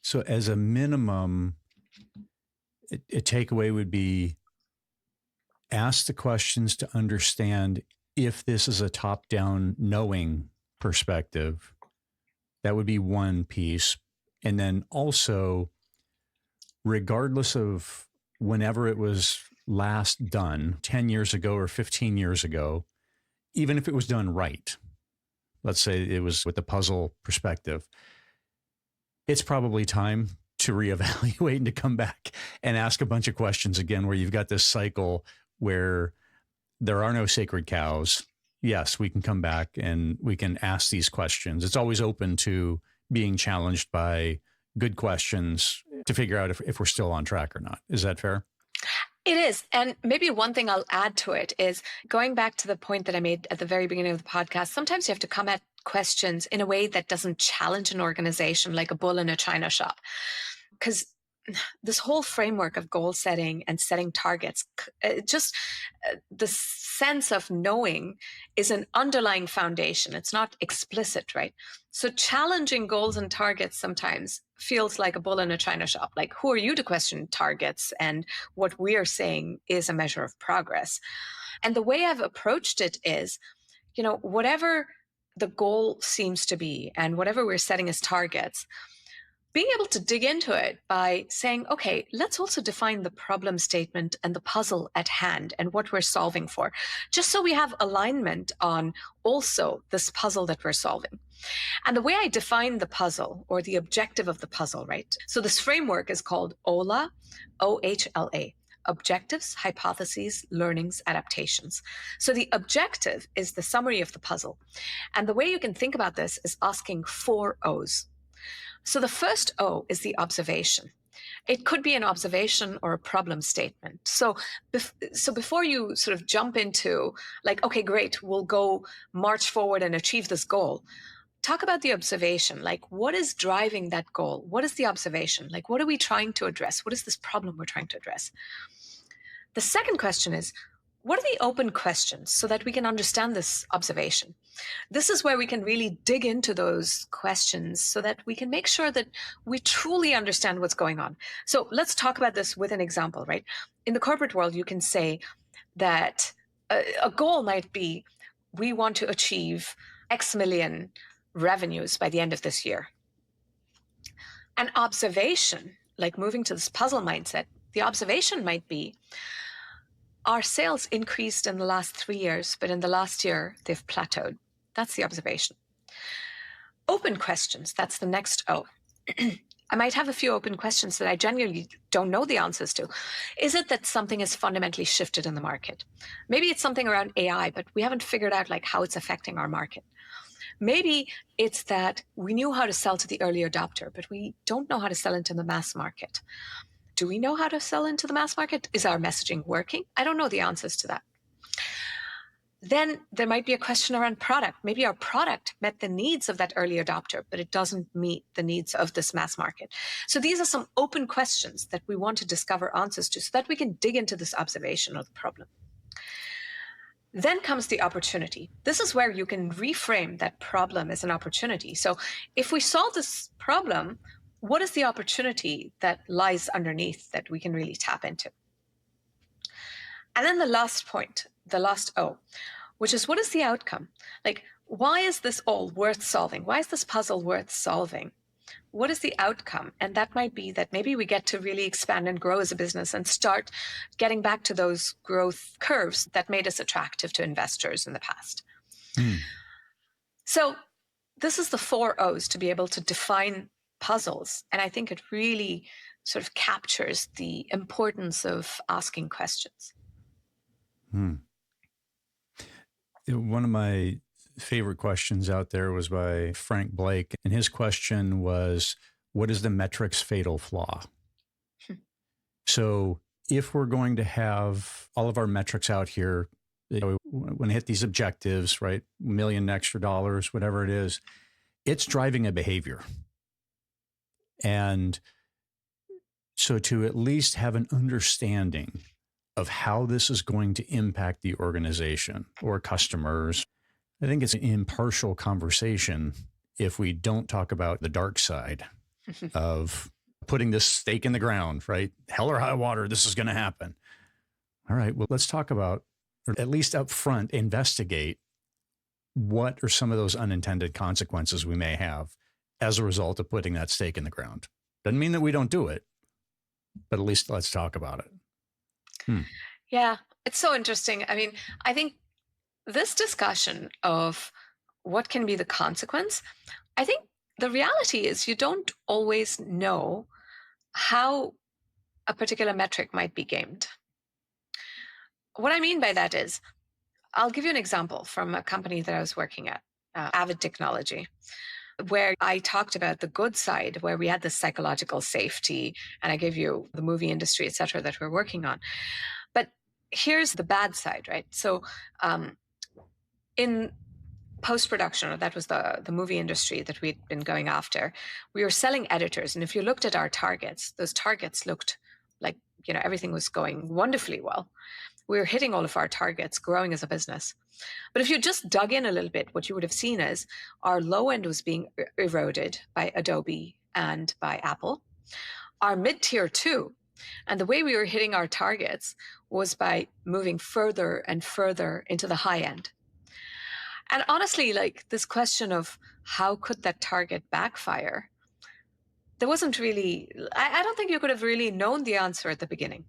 So as a minimum, a takeaway would be, ask the questions to understand if this is a top-down knowing perspective. That would be one piece. And then also, regardless of whenever it was last done, 10 years ago or 15 years ago, even if it was done right, let's say it was with the puzzle perspective, it's probably time to reevaluate and to come back and ask a bunch of questions again, where you've got this cycle where there are no sacred cows. Yes, we can come back and we can ask these questions. It's always open to being challenged by good questions to figure out if we're still on track or not. Is that fair? It is. And maybe one thing I'll add to it is going back to the point that I made at the very beginning of the podcast. Sometimes you have to come at questions in a way that doesn't challenge an organization like a bull in a china shop. Because this whole framework of goal setting and setting targets, just the sense of knowing is an underlying foundation. It's not explicit, right? So challenging goals and targets sometimes feels like a bull in a china shop. Like, who are you to question targets? And what we're saying is a measure of progress. And the way I've approached it is, whatever the goal seems to be and whatever we're setting as targets, being able to dig into it by saying, okay, let's also define the problem statement and the puzzle at hand and what we're solving for, just so we have alignment on also this puzzle that we're solving. And the way I define the puzzle or the objective of the puzzle, right? So this framework is called OHLA, OHLA. Objectives, hypotheses, learnings, adaptations. So the objective is the summary of the puzzle. And the way you can think about this is asking 4 O's. So the first O is the observation. It could be an observation or a problem statement. So before you sort of jump into like, okay, great, we'll go march forward and achieve this goal, talk about the observation. Like, what is driving that goal? What is the observation? Like, what are we trying to address? What is this problem we're trying to address? The second question is, what are the open questions so that we can understand this observation? This is where we can really dig into those questions so that we can make sure that we truly understand what's going on. So let's talk about this with an example, right? In the corporate world, you can say that a goal might be, we want to achieve X million revenues by the end of this year. An observation, like moving to this puzzle mindset, the observation might be, our sales increased in the last 3 years, but in the last year, they've plateaued. That's the observation. Open questions, that's the next O. I might have a few open questions that I genuinely don't know the answers to. Is it that something has fundamentally shifted in the market? Maybe it's something around AI, but we haven't figured out like how it's affecting our market. Maybe it's that we knew how to sell to the early adopter, but we don't know how to sell into the mass market. Do we know how to sell into the mass market? Is our messaging working? I don't know the answers to that. Then there might be a question around product. Maybe our product met the needs of that early adopter, but it doesn't meet the needs of this mass market. So these are some open questions that we want to discover answers to so that we can dig into this observation of the problem. Then comes the opportunity. This is where you can reframe that problem as an opportunity. So if we solve this problem, what is the opportunity that lies underneath that we can really tap into? And then the last point, the last O, which is, what is the outcome? Like, why is this all worth solving? Why is this puzzle worth solving? What is the outcome? And that might be that maybe we get to really expand and grow as a business and start getting back to those growth curves that made us attractive to investors in the past. So this is the 4 O's to be able to define puzzles. And I think it really sort of captures the importance of asking questions. One of my favorite questions out there was by Frank Blake. And his question was, what is the metrics fatal flaw? So if we're going to have all of our metrics out here, when we hit these objectives, right, $1 million extra dollars, whatever it is, it's driving a behavior. And so to at least have an understanding of how this is going to impact the organization or customers, I think it's an impartial conversation if we don't talk about the dark side of putting this stake in the ground, right? Hell or high water, this is going to happen. All right, well, let's talk about, or at least up front, investigate what are some of those unintended consequences we may have as a result of putting that stake in the ground. Doesn't mean that we don't do it, but at least let's talk about it. Yeah, it's so interesting. I mean, I think this discussion of what can be the consequence, I think the reality is you don't always know how a particular metric might be gamed. What I mean by that is, I'll give you an example from a company that I was working at, Avid Technology. where I talked about the good side, where we had the psychological safety, and I gave you the movie industry, et cetera, that we're working on. But here's the bad side, right? So in post-production, that was the movie industry that we'd been going after, we were selling editors. And if you looked at our targets, those targets looked like, everything was going wonderfully well. We were hitting all of our targets, growing as a business. But if you just dug in a little bit, what you would have seen is our low end was being eroded by Adobe and by Apple. Our mid-tier too. And the way we were hitting our targets was by moving further and further into the high end. And honestly, like this question of how could that target backfire, there wasn't really, I don't think you could have really known the answer at the beginning.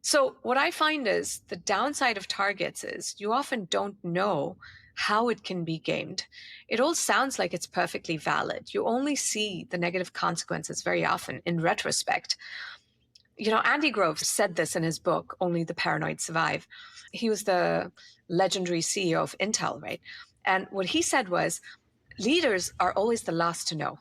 So what I find is the downside of targets is you often don't know how it can be gamed. It all sounds like it's perfectly valid. You only see the negative consequences very often in retrospect. Andy Grove said this in his book, Only the Paranoid Survive. He was the legendary CEO of Intel, right? And what he said was, leaders are always the last to know.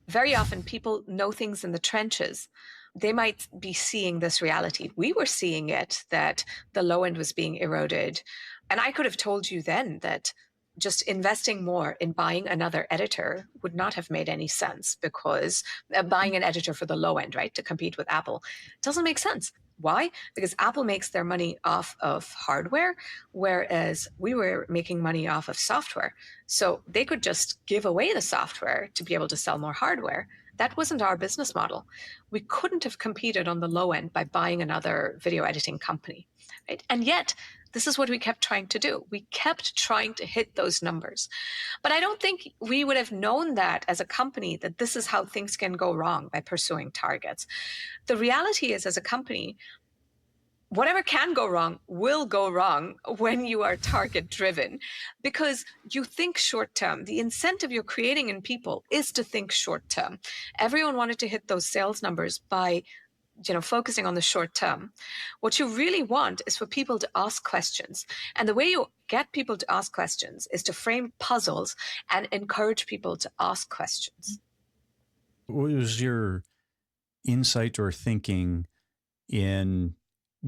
Very often people know things in the trenches. They might be seeing this reality. We were seeing it, that the low end was being eroded. And I could have told you then that just investing more in buying another editor would not have made any sense, because buying an editor for the low end, right, to compete with Apple, doesn't make sense. Why? Because Apple makes their money off of hardware, whereas we were making money off of software. So they could just give away the software to be able to sell more hardware. That wasn't our business model. We couldn't have competed on the low end by buying another video editing company, right? And yet, this is what we kept trying to do. We kept trying to hit those numbers. But I don't think we would have known that as a company, that this is how things can go wrong by pursuing targets. The reality is, as a company, whatever can go wrong will go wrong when you are target driven, because you think short term. The incentive you're creating in people is to think short term. Everyone wanted to hit those sales numbers by focusing on the short term. What you really want is for people to ask questions. And the way you get people to ask questions is to frame puzzles and encourage people to ask questions. What was your insight or thinking in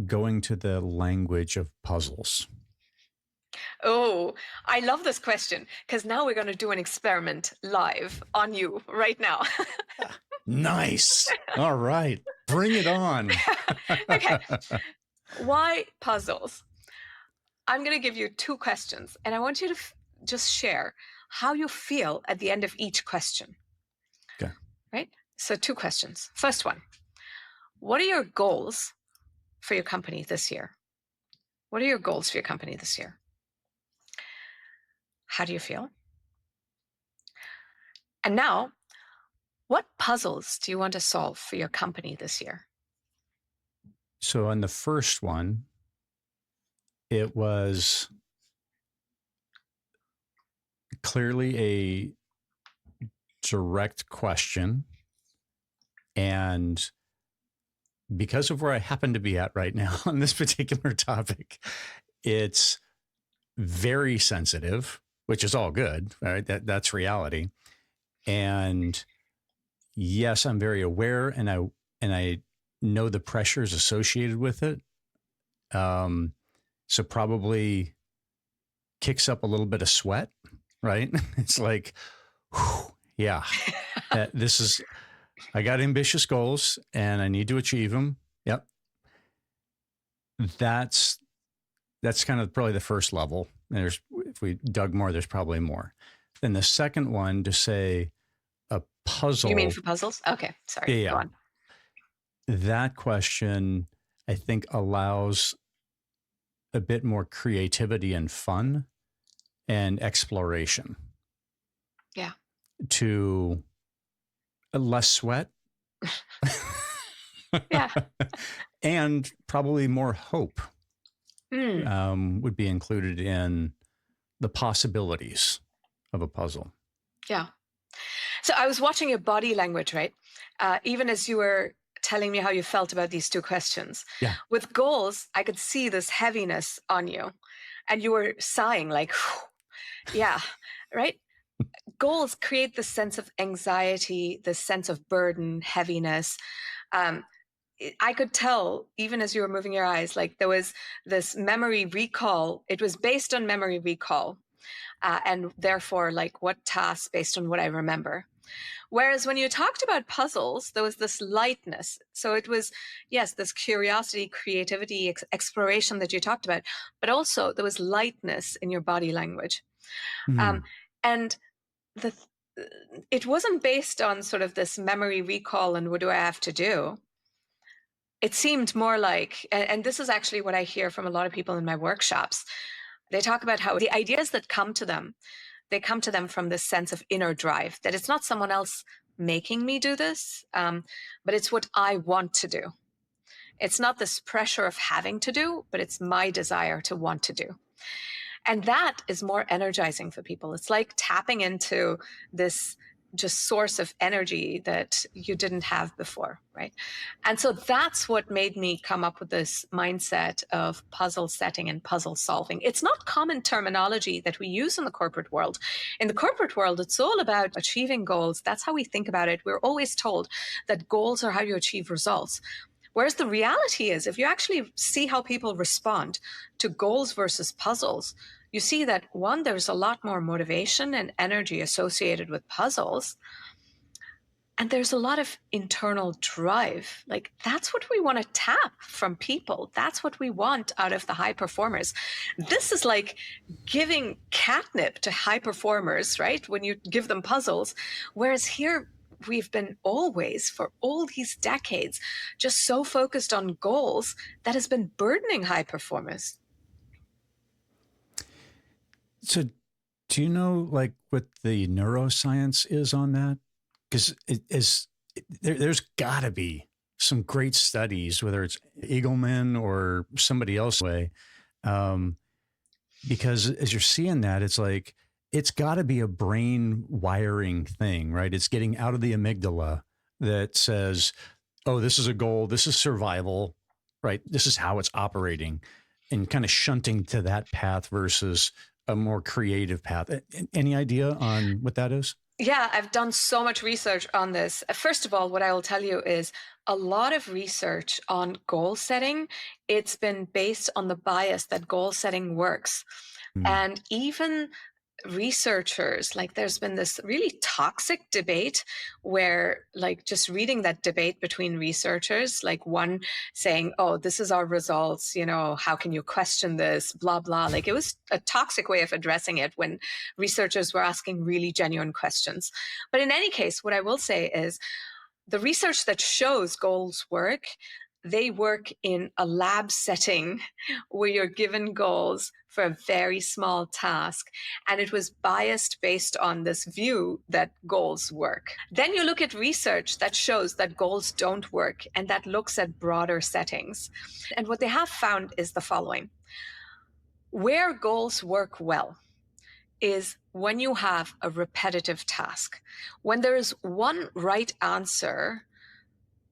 going to the language of puzzles? Oh, I love this question, because now we're going to do an experiment live on you right now. Nice. All right. Bring it on. Okay. Why puzzles? I'm going to give you 2 questions, and I want you to just share how you feel at the end of each question. Okay. Right? So 2 questions. First one, what are your goals for your company this year? What are your goals for your company this year? How do you feel? And now, what puzzles do you want to solve for your company this year? So on the first one, it was clearly a direct question. And because of where I happen to be at right now on this particular topic, it's very sensitive, which is all good, right? That's reality. And yes, I'm very aware, and I know the pressures associated with it. So probably kicks up a little bit of sweat, right? It's like, whew, yeah, I got ambitious goals and I need to achieve them. Yep. That's kind of probably the first level. And if we dug more, there's probably more. Then the second one, to say a puzzle. You mean for puzzles? Okay, sorry. Yeah. Go on. That question, I think, allows a bit more creativity and fun and exploration. Yeah. To less sweat. Yeah. And probably more hope would be included in the possibilities of a puzzle. Yeah. So I was watching your body language, right? Even as you were telling me how you felt about these 2 questions. Yeah. With goals, I could see this heaviness on you, and you were sighing like, yeah, right? goals create this sense of anxiety, this sense of burden, heaviness. I could tell, even as you were moving your eyes, like there was this memory recall. It was based on memory recall. And therefore, like what tasks based on what I remember. Whereas when you talked about puzzles, there was this lightness. So it was, yes, this curiosity, creativity, exploration that you talked about, but also there was lightness in your body language. Hmm. And the it wasn't based on sort of this memory recall and what do I have to do. It seemed more like, and this is actually what I hear from a lot of people in my workshops. They talk about how the ideas that come to them, they come to them from this sense of inner drive, that it's not someone else making me do this, but it's what I want to do. It's not this pressure of having to do, but it's my desire to want to do. And that is more energizing for people. It's like tapping into this just source of energy that you didn't have before, right? And so that's what made me come up with this mindset of puzzle setting and puzzle solving. It's not common terminology that we use in the corporate world. In the corporate world, it's all about achieving goals. That's how we think about it. We're always told that goals are how you achieve results. Whereas the reality is, if you actually see how people respond to goals versus puzzles, you see that one, there's a lot more motivation and energy associated with puzzles. And there's a lot of internal drive. Like that's what we want to tap from people. That's what we want out of the high performers. This is like giving catnip to high performers, right? When you give them puzzles. Whereas here, we've been always, for all these decades, just so focused on goals that has been burdening high performers. So, do you know like what the neuroscience is on that? Because there's got to be some great studies, whether it's Eagleman or somebody else way, because as you're seeing that, it's like it's got to be a brain wiring thing, right? It's getting out of the amygdala that says, "Oh, this is a goal. This is survival, right? This is how it's operating," and kind of shunting to that path versus a more creative path. Any idea on what that is? Yeah, I've done so much research on this. First of all, what I will tell you is a lot of research on goal setting, it's been based on the bias that goal setting works. Hmm. And even researchers, like there's been this really toxic debate where like just reading that debate between researchers, like one saying, oh, this is our results, how can you question this, blah blah. Like it was a toxic way of addressing it when researchers were asking really genuine questions. But in any case, what I will say is the research that shows goals work, they work in a lab setting where you're given goals for a very small task. And it was biased based on this view that goals work. Then you look at research that shows that goals don't work and that looks at broader settings. And what they have found is the following. Where goals work well is when you have a repetitive task. When there is one right answer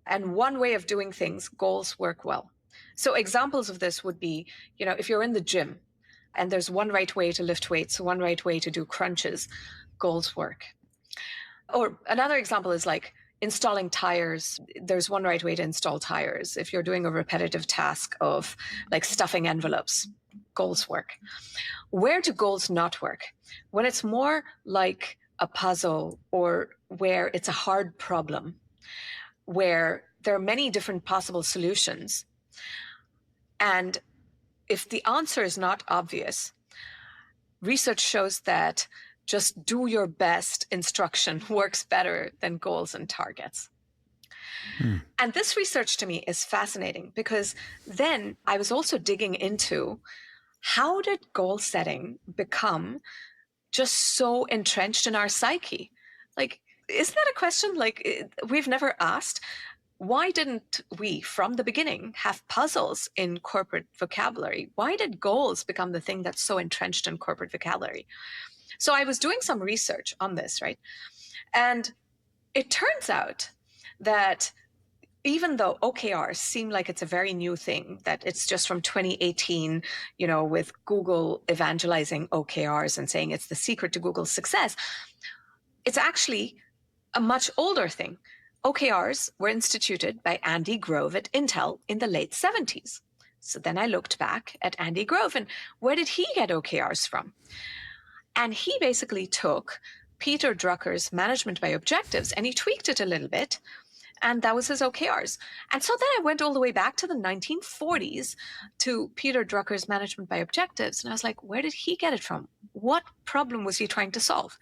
and one way of doing things, goals work well. So examples of this would be, if you're in the gym and there's one right way to lift weights, one right way to do crunches, goals work. Or another example is like installing tires. There's one right way to install tires. If you're doing a repetitive task of like stuffing envelopes, goals work. Where do goals not work? When it's more like a puzzle or where it's a hard problem, where there are many different possible solutions. And if the answer is not obvious, research shows that just do your best instruction works better than goals and targets. And this research to me is fascinating because then I was also digging into how did goal setting become just so entrenched in our psyche? Like, isn't that a question like we've never asked? Why didn't we, from the beginning, have puzzles in corporate vocabulary? Why did goals become the thing that's so entrenched in corporate vocabulary? So I was doing some research on this, right? And it turns out that even though OKRs seem like it's a very new thing, that it's just from 2018, with Google evangelizing OKRs and saying it's the secret to Google's success, It's actually a much older thing. OKRs were instituted by Andy Grove at Intel in the late 70s. So then I looked back at Andy Grove and where did he get OKRs from? And he basically took Peter Drucker's management by objectives and he tweaked it a little bit. And that was his OKRs. And so then I went all the way back to the 1940s to Peter Drucker's management by objectives. And I was like, where did he get it from? What problem was he trying to solve?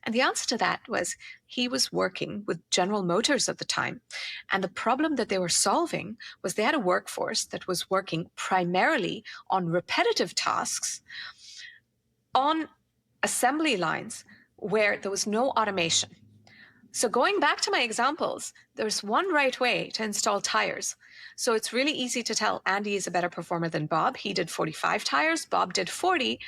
And the answer to that was he was working with General Motors at the time. And the problem that they were solving was they had a workforce that was working primarily on repetitive tasks on assembly lines where there was no automation. So going back to my examples, there's one right way to install tires. So it's really easy to tell Andy is a better performer than Bob. He did 45 tires, Bob did 40.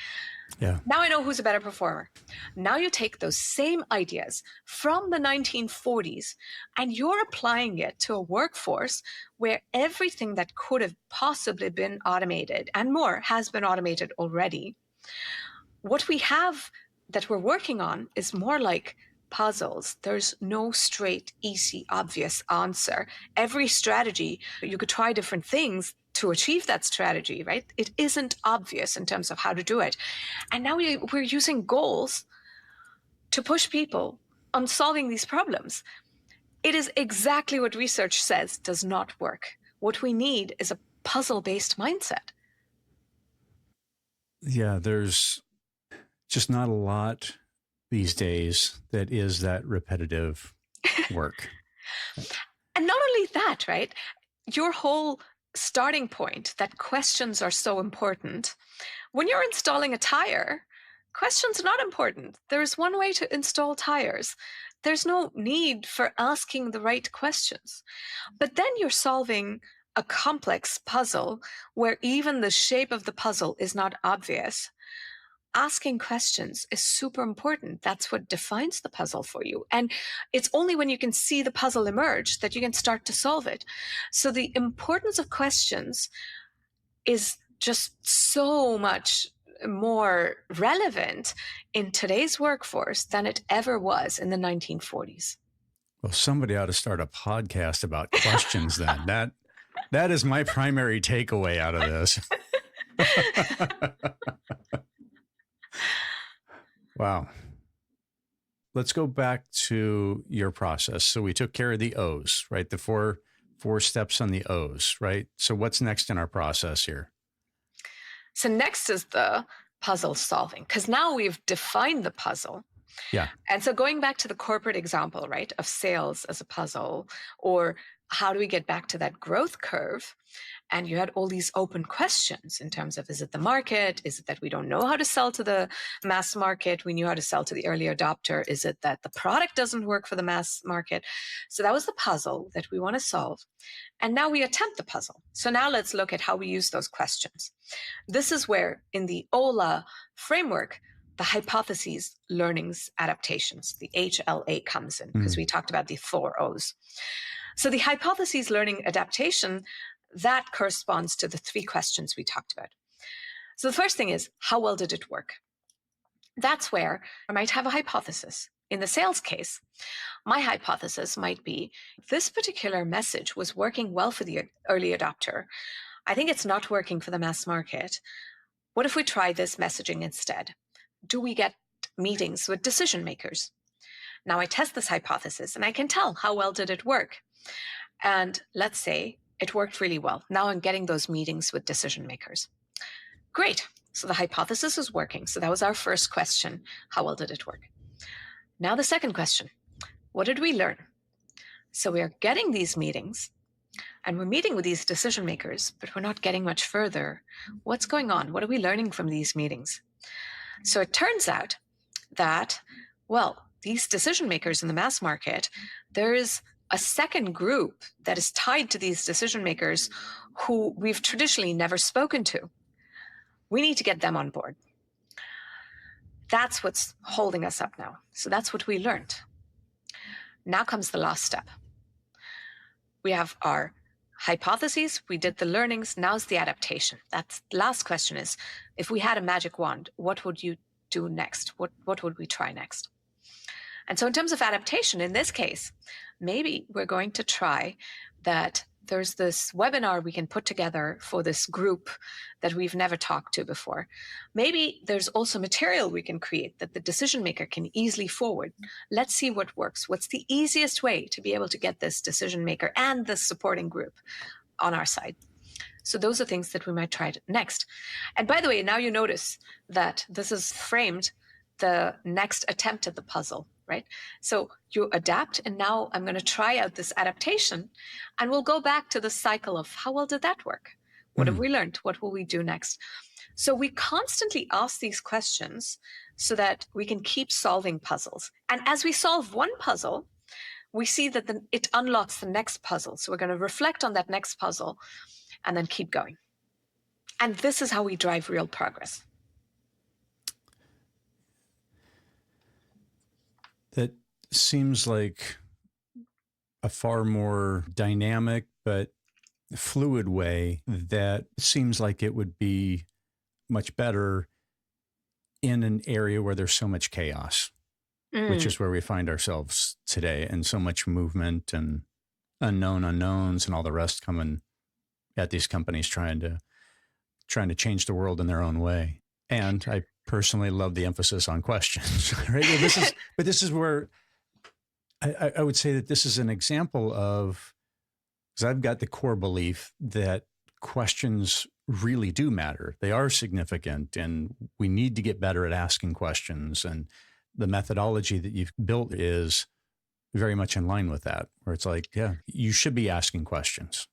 Yeah. Now I know who's a better performer. Now you take those same ideas from the 1940s and you're applying it to a workforce where everything that could have possibly been automated and more has been automated already. What we have that we're working on is more like puzzles. There's no straight, easy, obvious answer. Every strategy, you could try different things to achieve that strategy, right? It isn't obvious in terms of how to do it. And now we're using goals to push people on solving these problems. It is exactly what research says does not work. What we need is a puzzle-based mindset. Yeah, there's just not a lot these days that is that repetitive work. And not only that, right? Your whole starting point that questions are so important. When you're installing a tire, questions are not important. There's one way to install tires. There's no need for asking the right questions. But then you're solving a complex puzzle where even the shape of the puzzle is not obvious. Asking questions is super important. That's what defines the puzzle for you. And it's only when you can see the puzzle emerge that you can start to solve it. So the importance of questions is just so much more relevant in today's workforce than it ever was in the 1940s. Well, somebody ought to start a podcast about questions then. That is my primary takeaway out of this. Wow. Let's go back to your process. So we took care of the O's, right? The four steps on the O's, right? So what's next in our process here? So next is the puzzle solving, because now we've defined the puzzle. Yeah. And so going back to the corporate example, right, of sales as a puzzle, or how do we get back to that growth curve? And you had all these open questions in terms of, is it the market? Is it that we don't know how to sell to the mass market? We knew how to sell to the early adopter. Is it that the product doesn't work for the mass market? So that was the puzzle that we want to solve. And now we attempt the puzzle. So now let's look at how we use those questions. This is where in the OHLA framework, the hypotheses, learnings, adaptations, the HLA comes in, because we talked about the 4 O's. So the hypotheses, learning, adaptation, that corresponds to the 3 questions we talked about. So the first thing is, how well did it work? That's where I might have a hypothesis. In the sales case, my hypothesis might be, this particular message was working well for the early adopter. I think it's not working for the mass market. What if we try this messaging instead? Do we get meetings with decision makers? Now I test this hypothesis and I can tell how well did it work. And let's say it worked really well. Now I'm getting those meetings with decision makers. Great. So the hypothesis is working. So that was our first question. How well did it work? Now the second question, what did we learn? So we are getting these meetings and we're meeting with these decision makers, but we're not getting much further. What's going on? What are we learning from these meetings? So it turns out that, well, these decision makers in the mass market, there is a second group that is tied to these decision makers who we've traditionally never spoken to. We need to get them on board. That's what's holding us up now. So that's what we learned. Now comes the last step. We have our hypotheses, we did the learnings, now's the adaptation. That's the last question is, if we had a magic wand, what would you do next? What would we try next? And so in terms of adaptation, in this case, maybe we're going to try that there's this webinar we can put together for this group that we've never talked to before. Maybe there's also material we can create that the decision maker can easily forward. Let's see what works. What's the easiest way to be able to get this decision maker and the supporting group on our side? So those are things that we might try next. And by the way, now you notice that this is framed the next attempt at the puzzle, right? So you adapt, and now I'm going to try out this adaptation, and we'll go back to the cycle of how well did that work? What have we learned? What will we do next? So we constantly ask these questions so that we can keep solving puzzles. And as we solve one puzzle, we see that it unlocks the next puzzle. So we're going to reflect on that next puzzle and then keep going. And this is how we drive real progress. That seems like a far more dynamic but fluid way that seems like it would be much better in an area where there's so much chaos, which is where we find ourselves today, and so much movement and unknown unknowns and all the rest coming at these companies trying to change the world in their own way. And I personally love the emphasis on questions, right? But this is where I would say that this is an example of, because I've got the core belief that questions really do matter. They are significant, and we need to get better at asking questions. And the methodology that you've built is very much in line with that, where it's like, yeah, you should be asking questions.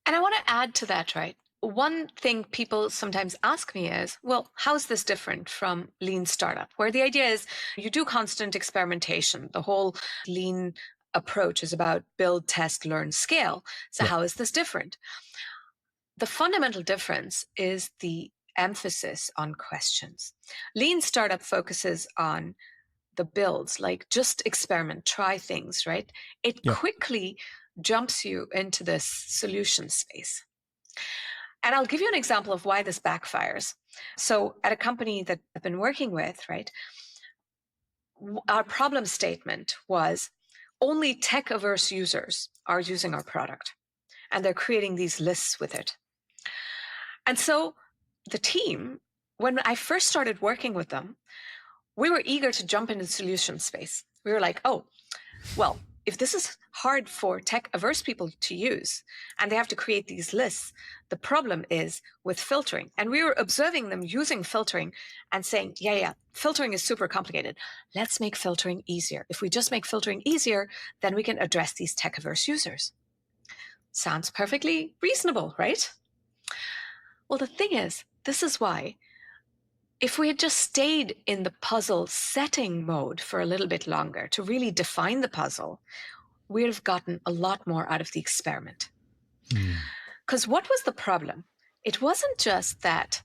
And I want to add to that, right? One thing people sometimes ask me is, well, how's this different from lean startup? Where the idea is you do constant experimentation. The whole lean approach is about build, test, learn, scale. So how is this different? The fundamental difference is the emphasis on questions. Lean startup focuses on the builds, like just experiment, try things, right? It quickly jumps you into this solution space. And I'll give you an example of why this backfires. So at a company that I've been working with, right, our problem statement was only tech-averse users are using our product, and they're creating these lists with it. And so the team, when I first started working with them, we were eager to jump into the solution space. We were like, oh, well, if this is hard for tech-averse people to use, and they have to create these lists, the problem is with filtering. And we were observing them using filtering and saying, yeah, filtering is super complicated. Let's make filtering easier. If we just make filtering easier, then we can address these tech-averse users. Sounds perfectly reasonable, right? Well, the thing is, this is why if we had just stayed in the puzzle setting mode for a little bit longer to really define the puzzle, we'd have gotten a lot more out of the experiment. Because what was the problem? It wasn't just that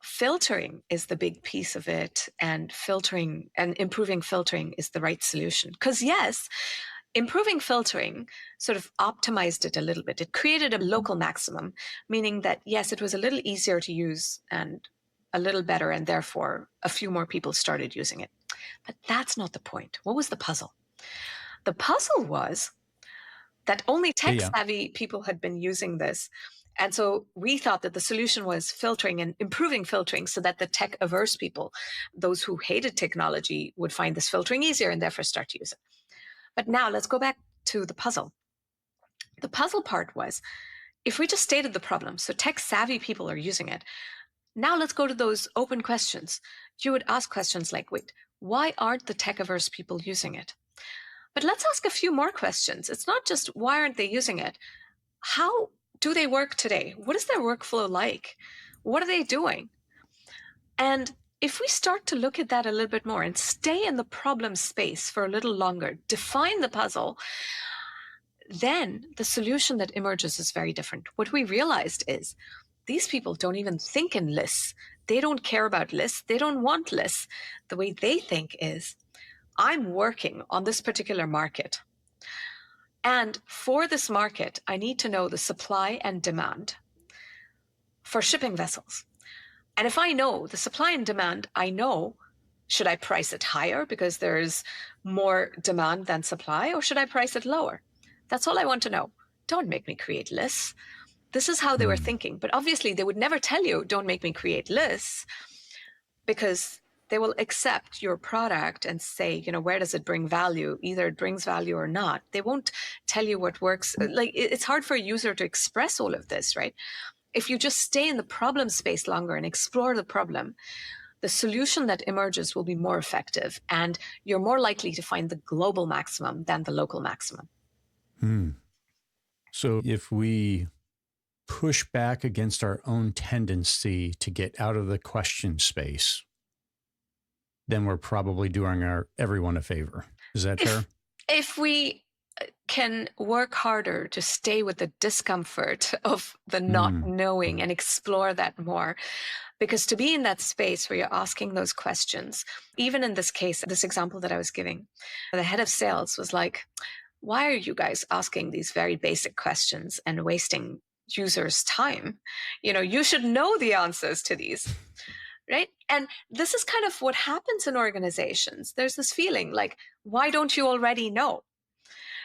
filtering is the big piece of it, and filtering and improving filtering is the right solution. Because yes, improving filtering sort of optimized it a little bit. It created a local maximum, meaning that yes, it was a little easier to use and a little better, and therefore a few more people started using it. But that's not the point. What was the puzzle? The puzzle was that only tech-savvy people had been using this. And so we thought that the solution was filtering and improving filtering so that the tech-averse people, those who hated technology, would find this filtering easier and therefore start to use it. But now let's go back to the puzzle. The puzzle part was, if we just stated the problem, so tech-savvy people are using it, now let's go to those open questions. You would ask questions like, wait, why aren't the tech-averse people using it? But let's ask a few more questions. It's not just why aren't they using it? How do they work today? What is their workflow like? What are they doing? And if we start to look at that a little bit more and stay in the problem space for a little longer, define the puzzle, then the solution that emerges is very different. What we realized is these people don't even think in lists. They don't care about lists. They don't want lists. The way they think is, I'm working on this particular market. And for this market, I need to know the supply and demand for shipping vessels. And if I know the supply and demand, I know Should I price it higher because there's more demand than supply, or should I price it lower? That's all I want to know. Don't make me create lists. This is how they were thinking. But obviously, they would never tell you, don't make me create lists, because they will accept your product and say, where does it bring value? Either it brings value or not. They won't tell you what works. Like, it's hard for a user to express all of this, right? If you just stay in the problem space longer and explore the problem, the solution that emerges will be more effective, and you're more likely to find the global maximum than the local maximum. So if we push back against our own tendency to get out of the question space, then we're probably doing everyone a favor. Is that fair? If we can work harder to stay with the discomfort of the not knowing and explore that more, because to be in that space where you're asking those questions, even in this case, this example that I was giving, the head of sales was like, why are you guys asking these very basic questions and wasting users' time? You should know the answers to these, right? And this is kind of what happens in organizations. There's this feeling like, why don't you already know?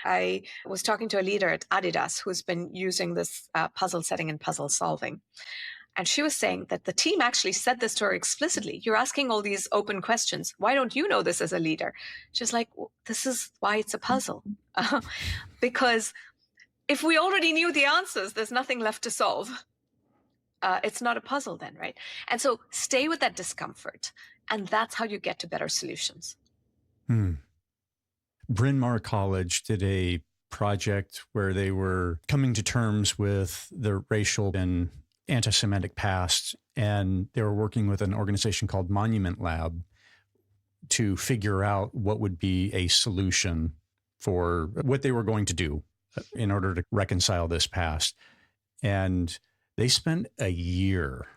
I was talking to a leader at Adidas who's been using this puzzle setting and puzzle solving. And she was saying that the team actually said this to her explicitly. You're asking all these open questions. Why don't you know this as a leader? She's like, well, this is why it's a puzzle. Because if we already knew the answers, there's nothing left to solve. It's not a puzzle then, right? And so stay with that discomfort. And that's how you get to better solutions. Bryn Mawr College did a project where they were coming to terms with the racial and anti-Semitic past, and they were working with an organization called Monument Lab to figure out what would be a solution for what they were going to do in order to reconcile this past. And they spent a year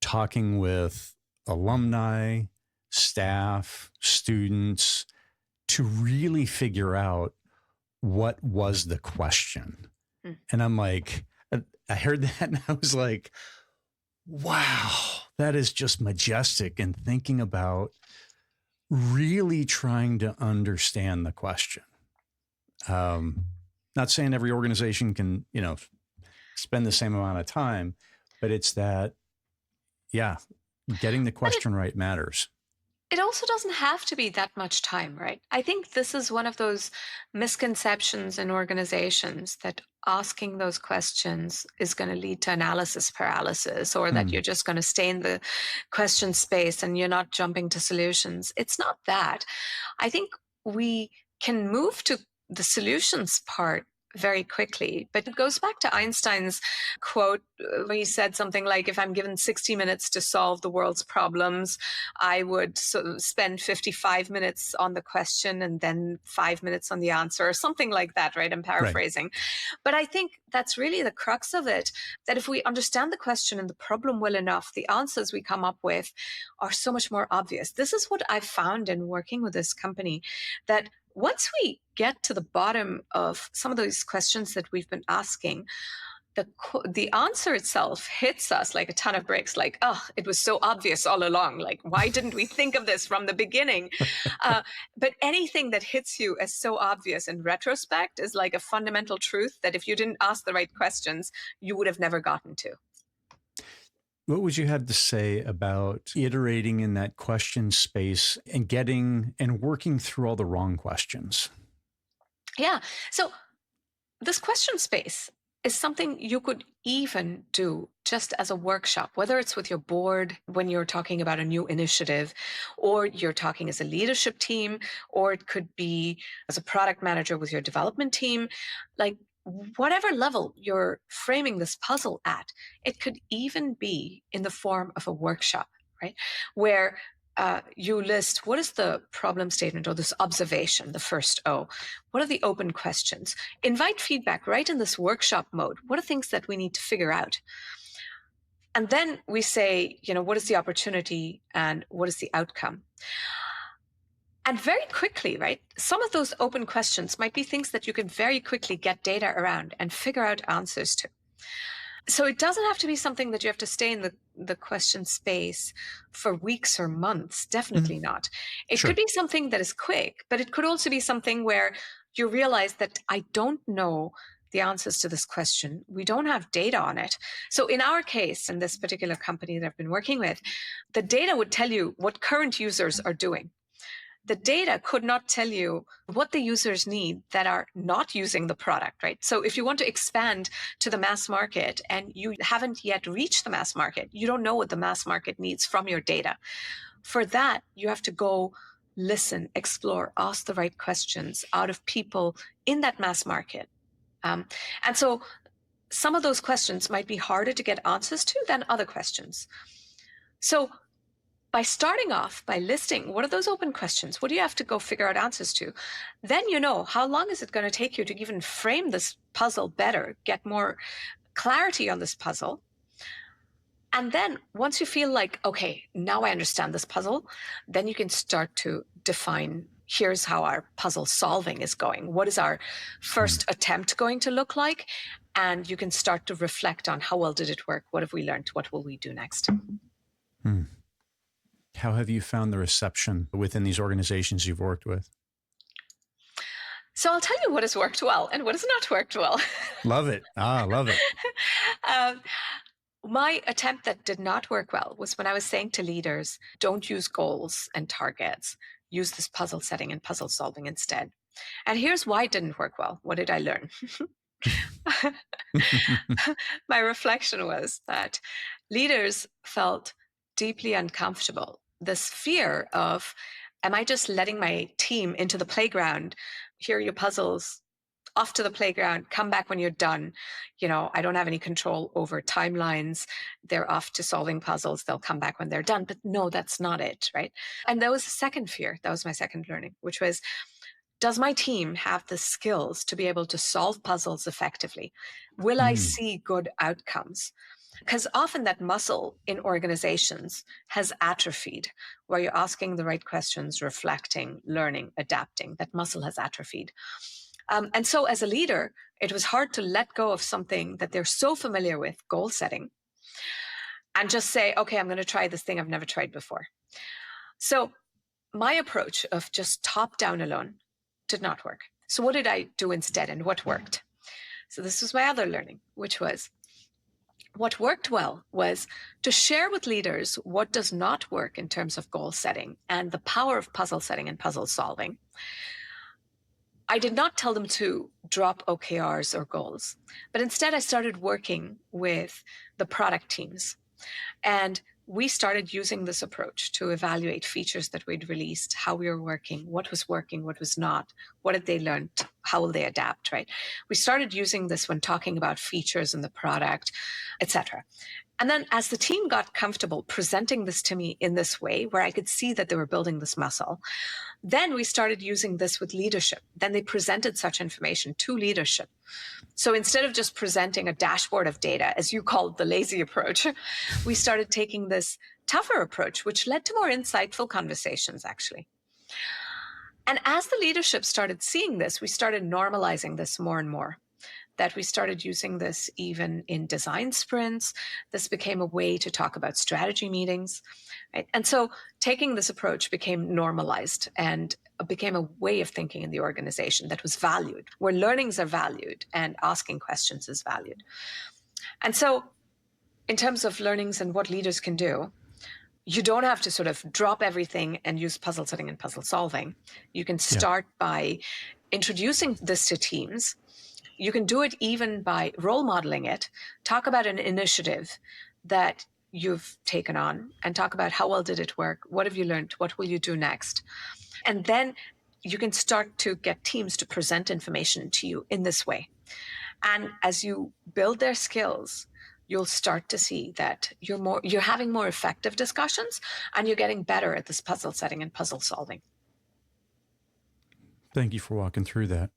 talking with alumni, staff, students to really figure out what was the question. And I'm like, I heard that and I was like, wow, that is just majestic. And thinking about really trying to understand the question. Not saying every organization can, spend the same amount of time, but it's that, getting the question right matters. It also doesn't have to be that much time, right? I think this is one of those misconceptions in organizations, that asking those questions is going to lead to analysis paralysis, or that you're just going to stay in the question space and you're not jumping to solutions. It's not that. I think we can move to the solutions part very quickly. But it goes back to Einstein's quote where he said something like, if I'm given 60 minutes to solve the world's problems, I would sort of spend 55 minutes on the question and then 5 minutes on the answer, or something like that, right? I'm paraphrasing. Right. But I think that's really the crux of it, that if we understand the question and the problem well enough, the answers we come up with are so much more obvious. This is what I've found in working with this company, that once we get to the bottom of some of those questions that we've been asking, the answer itself hits us like a ton of bricks, like, oh, it was so obvious all along. Like, why didn't we think of this from the beginning? But anything that hits you as so obvious in retrospect is like a fundamental truth that if you didn't ask the right questions, you would have never gotten to. What would you have to say about iterating in that question space and getting and working through all the wrong questions? Yeah. So this question space is something you could even do just as a workshop, whether it's with your board when you're talking about a new initiative, or you're talking as a leadership team, or it could be as a product manager with your development team. Like, whatever level you're framing this puzzle at, it could even be in the form of a workshop, right? Where you list, what is the problem statement or this observation, the first O? What are the open questions? Invite feedback right in this workshop mode. What are things that we need to figure out? And then we say, what is the opportunity and what is the outcome? And very quickly, right, some of those open questions might be things that you can very quickly get data around and figure out answers to. So it doesn't have to be something that you have to stay in the question space for weeks or months. Mhm. Definitely not. It could Sure. be something that is quick, but it could also be something where you realize that I don't know the answers to this question. We don't have data on it. So in our case, in this particular company that I've been working with, the data would tell you what current users are doing. The data could not tell you what the users need that are not using the product, right? So if you want to expand to the mass market and you haven't yet reached the mass market, you don't know what the mass market needs from your data. For that, you have to go listen, explore, ask the right questions out of people in that mass market. Um, and so some of those questions might be harder to get answers to than other questions. So by starting off by listing what are those open questions, what do you have to go figure out answers to, then you know how long is it going to take you to even frame this puzzle better, get more clarity on this puzzle. And then once you feel like, okay, now I understand this puzzle, then you can start to define, here's how our puzzle solving is going, what is our Mm. first attempt going to look like, and you can start to reflect on how well did it work, what have we learned, what will we do next. Mm. How have you found the reception within these organizations you've worked with? So I'll tell you what has worked well and what has not worked well. Love it. Love it. um, my attempt that did not work well was when I was saying to leaders, don't use goals and targets, use this puzzle setting and puzzle solving instead. And here's why it didn't work well. What did I learn? My reflection was that leaders felt deeply uncomfortable. This fear of, am I just letting my team into the playground? Here are your puzzles, off to the playground, come back when you're done. I don't have any control over timelines. They're off to solving puzzles. They'll come back when they're done. But no, that's not it, right? And that was the second fear. That was my second learning, which was, does my team have the skills to be able to solve puzzles effectively? Will I Mm. see good outcomes? Because often that muscle in organizations has atrophied, where you're asking the right questions, reflecting, learning, adapting. That muscle has atrophied. And so as a leader, it was hard to let go of something that they're so familiar with, goal setting, and just say, okay, I'm going to try this thing I've never tried before. So my approach of just top down alone did not work. So what did I do instead and what worked? So this was my other learning, which was, what worked well was to share with leaders what does not work in terms of goal setting and the power of puzzle setting and puzzle solving. I did not tell them to drop OKRs or goals, but instead I started working with the product teams. And we started using this approach to evaluate features that we'd released, how we were working, what was not, what did they learn, how will they adapt, right? We started using this when talking about features in the product, etc. And then as the team got comfortable presenting this to me in this way, where I could see that they were building this muscle, then we started using this with leadership. Then they presented such information to leadership. So instead of just presenting a dashboard of data, as you called the lazy approach, we started taking this tougher approach, which led to more insightful conversations, actually. And as the leadership started seeing this, we started normalizing this more and more. That we started using this even in design sprints. This became a way to talk about strategy meetings. Right? And so taking this approach became normalized and became a way of thinking in the organization that was valued, where learnings are valued and asking questions is valued. And so in terms of learnings and what leaders can do, you don't have to sort of drop everything and use puzzle setting and puzzle solving. You can Yeah. start by introducing this to teams. You can do it even by role modeling it. Talk about an initiative that you've taken on and talk about how well did it work? What have you learned? What will you do next? And then you can start to get teams to present information to you in this way. And as you build their skills, you'll start to see that you're having more effective discussions and you're getting better at this puzzle setting and puzzle solving. Thank you for walking through that.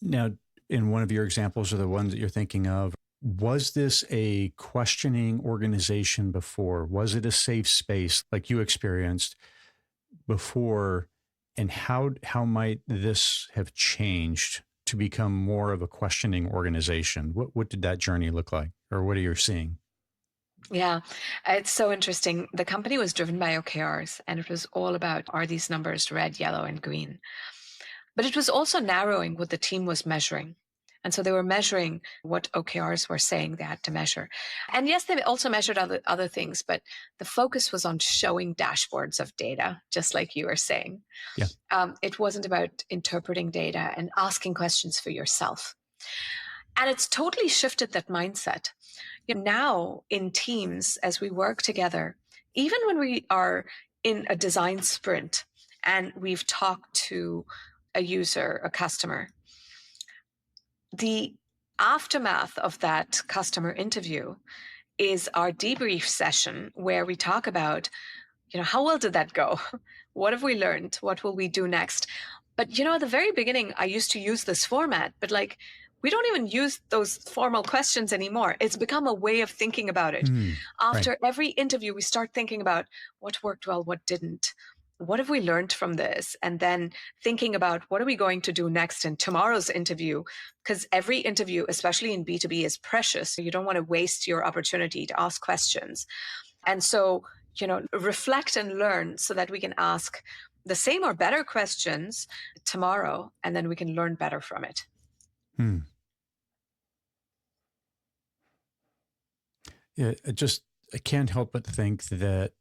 Now, in one of your examples or the ones that you're thinking of, was this a questioning organization before? Was it a safe space like you experienced before? And how might this have changed to become more of a questioning organization? What did that journey look like, or what are you seeing? Yeah, it's so interesting. The company was driven by OKRs, and it was all about, are these numbers red, yellow, and green? But it was also narrowing what the team was measuring. And so they were measuring what OKRs were saying they had to measure. And yes, they also measured other things, but the focus was on showing dashboards of data, just like you were saying. Yeah. It wasn't about interpreting data and asking questions for yourself. And it's totally shifted that mindset. Now in teams, as we work together, even when we are in a design sprint and we've talked to a user, a customer, the aftermath of that customer interview is our debrief session where we talk about, how well did that go? What have we learned? What will we do next? But, at the very beginning, I used to use this format, but we don't even use those formal questions anymore. It's become a way of thinking about it. Right. After every interview, we start thinking about what worked well, what didn't. What have we learned from this? And then thinking about what are we going to do next in tomorrow's interview? Because every interview, especially in B2B, is precious. You don't want to waste your opportunity to ask questions. And so, reflect and learn so that we can ask the same or better questions tomorrow, and then we can learn better from it. Yeah, I can't help but think that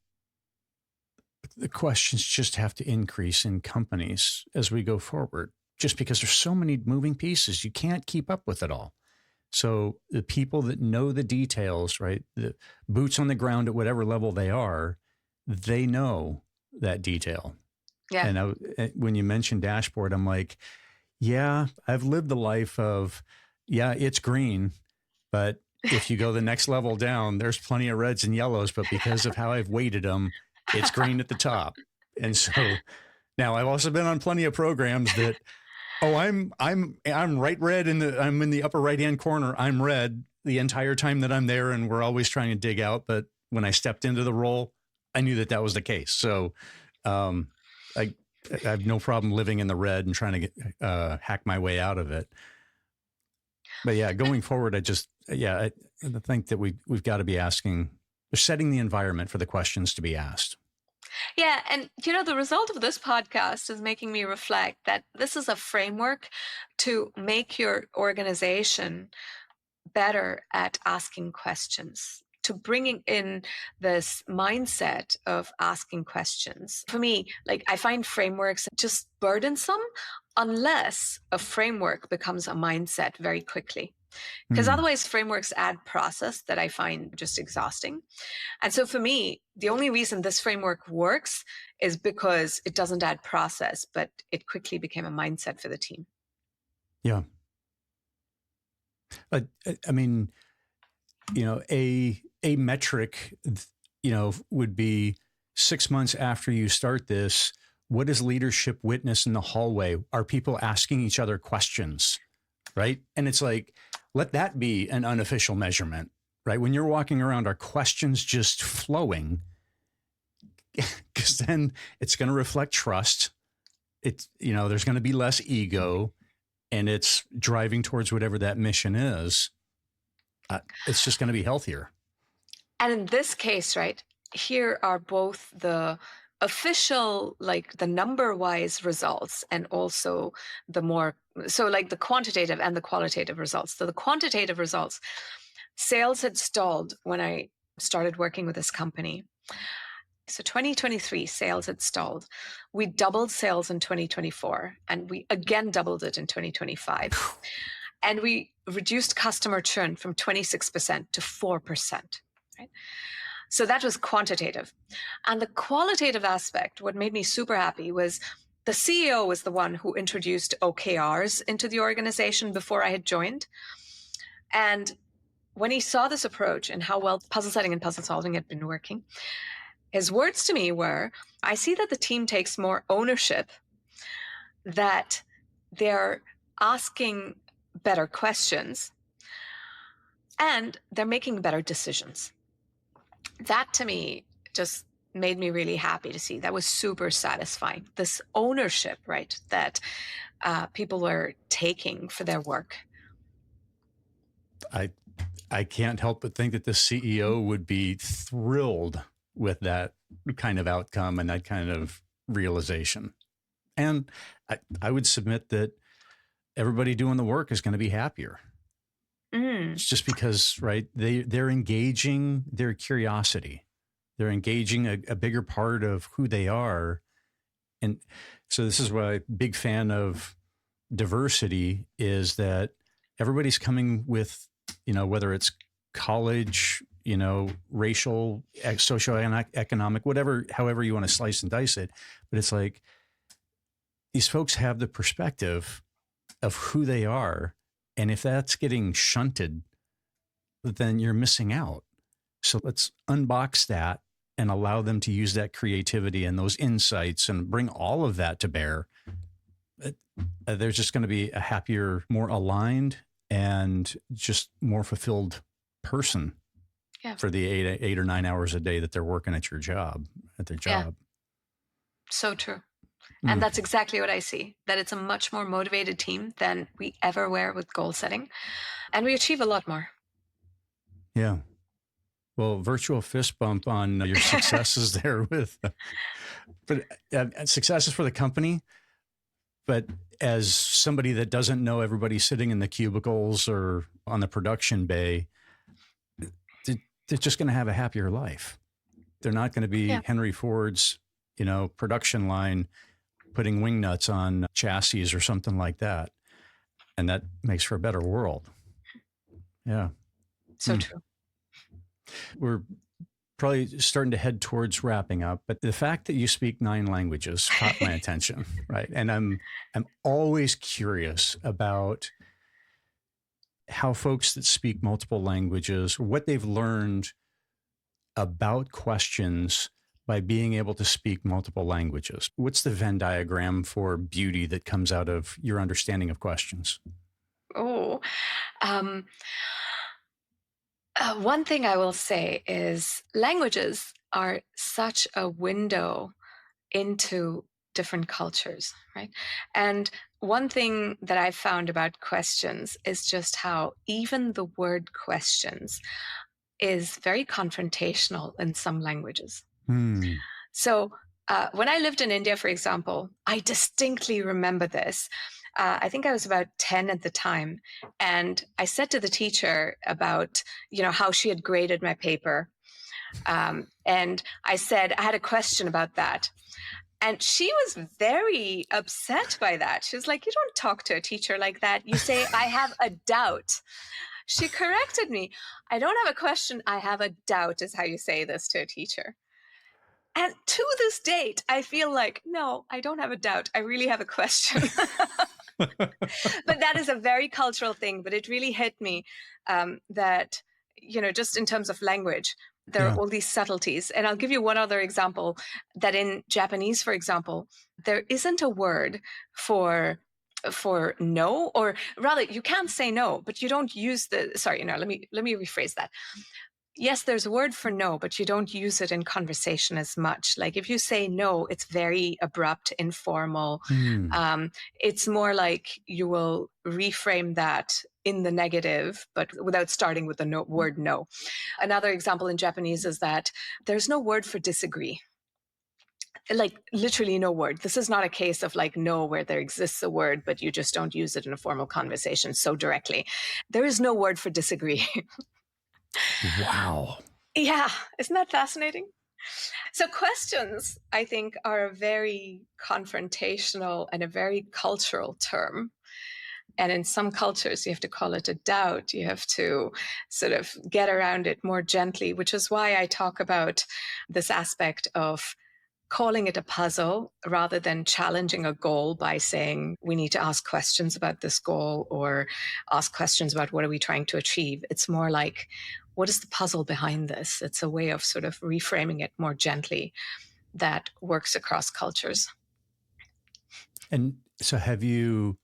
the questions just have to increase in companies as we go forward, just because there's so many moving pieces. You can't keep up with it all. So the people that know the details, right, the boots on the ground at whatever level they are, they know that detail. Yeah. And when you mentioned dashboard, I'm like, yeah, I've lived the life of, yeah, it's green, but if you go the next level down, there's plenty of reds and yellows, but because of how I've weighted them, it's green at the top. And so now I've also been on plenty of programs that, oh, I'm right red I'm in the upper right hand corner. I'm red the entire time that I'm there, and we're always trying to dig out. But when I stepped into the role, I knew that was the case. So I have no problem living in the red and trying to hack my way out of it. But yeah, going forward, I think that we've got to be setting the environment for the questions to be asked. Yeah. And, the result of this podcast is making me reflect that this is a framework to make your organization better at asking questions, to bringing in this mindset of asking questions. For me, I find frameworks just burdensome unless a framework becomes a mindset very quickly. Because otherwise, frameworks add process that I find just exhausting. And so for me, the only reason this framework works is because it doesn't add process, but it quickly became a mindset for the team. Yeah. I mean, a metric, would be 6 months after you start this. What does leadership witness in the hallway? Are people asking each other questions? Right. And it's like, let that be an unofficial measurement, right? When you're walking around, are questions just flowing? Because then it's going to reflect trust. It's, there's going to be less ego, and it's driving towards whatever that mission is. It's just going to be healthier. And in this case, right, here are both the official, the number-wise results, and also the quantitative and the qualitative results. So the quantitative results, sales had stalled when I started working with this company. So 2023, sales had stalled. We doubled sales in 2024, and we again doubled it in 2025. And we reduced customer churn from 26% to 4%. Right? So that was quantitative. And the qualitative aspect, what made me super happy was the CEO was the one who introduced OKRs into the organization before I had joined. And when he saw this approach and how well puzzle setting and puzzle solving had been working, his words to me were, I see that the team takes more ownership, that they're asking better questions, and they're making better decisions. That to me just made me really happy to see. That was super satisfying. This ownership, right, that people were taking for their work. I can't help but think that the CEO would be thrilled with that kind of outcome and that kind of realization. And I would submit that everybody doing the work is going to be happier. It's just because, right, they're engaging their curiosity. They're engaging a bigger part of who they are. And so this is why I'm a big fan of diversity, is that everybody's coming with, whether it's college, racial, socioeconomic, whatever, however you want to slice and dice it. But it's like these folks have the perspective of who they are. And if that's getting shunted, then you're missing out. So let's unbox that and allow them to use that creativity and those insights and bring all of that to bear. There's just going to be a happier, more aligned, and just more fulfilled person for the 8 or 9 hours a day that they're working at their job. Yeah. So true. And that's exactly what I see, that it's a much more motivated team than we ever were with goal setting. And we achieve a lot more. Yeah. Well, virtual fist bump on your successes there but successes for the company. But as somebody that doesn't know everybody sitting in the cubicles or on the production bay, they're just going to have a happier life. They're not going to be Henry Ford's, production line putting wing nuts on chassis or something like that. And that makes for a better world. Yeah. So true. We're probably starting to head towards wrapping up, but the fact that you speak 9 languages caught my attention, right? And I'm always curious about how folks that speak multiple languages, what they've learned about questions by being able to speak multiple languages. What's the Venn diagram for beauty that comes out of your understanding of questions? One thing I will say is languages are such a window into different cultures, right? And one thing that I've found about questions is just how even the word questions is very confrontational in some languages. So when I lived in India, for example, I distinctly remember this. I think I was about 10 at the time. And I said to the teacher about, how she had graded my paper. And I said, I had a question about that. And she was very upset by that. She was like, you don't talk to a teacher like that. You say, I have a doubt. She corrected me. I don't have a question. I have a doubt is how you say this to a teacher. And to this date, I feel like, no, I don't have a doubt. I really have a question. But that is a very cultural thing. But it really hit me that, just in terms of language, there are all these subtleties. And I'll give you one other example, that in Japanese, for example, there isn't a word for no, or rather you can't say no, but you don't use let me rephrase that. Yes, there's a word for no, but you don't use it in conversation as much. Like if you say no, it's very abrupt, informal. It's more like you will reframe that in the negative, but without starting with the word no. Another example in Japanese is that there's no word for disagree. Like literally no word. This is not a case of like no, where there exists a word, but you just don't use it in a formal conversation so directly. There is no word for disagree. Wow. Yeah, isn't that fascinating? So questions, I think, are a very confrontational and a very cultural term. And in some cultures, you have to call it a doubt. You have to sort of get around it more gently, which is why I talk about this aspect of calling it a puzzle rather than challenging a goal by saying we need to ask questions about this goal or ask questions about what are we trying to achieve. It's more like, what is the puzzle behind this? It's a way of sort of reframing it more gently that works across cultures. And so have you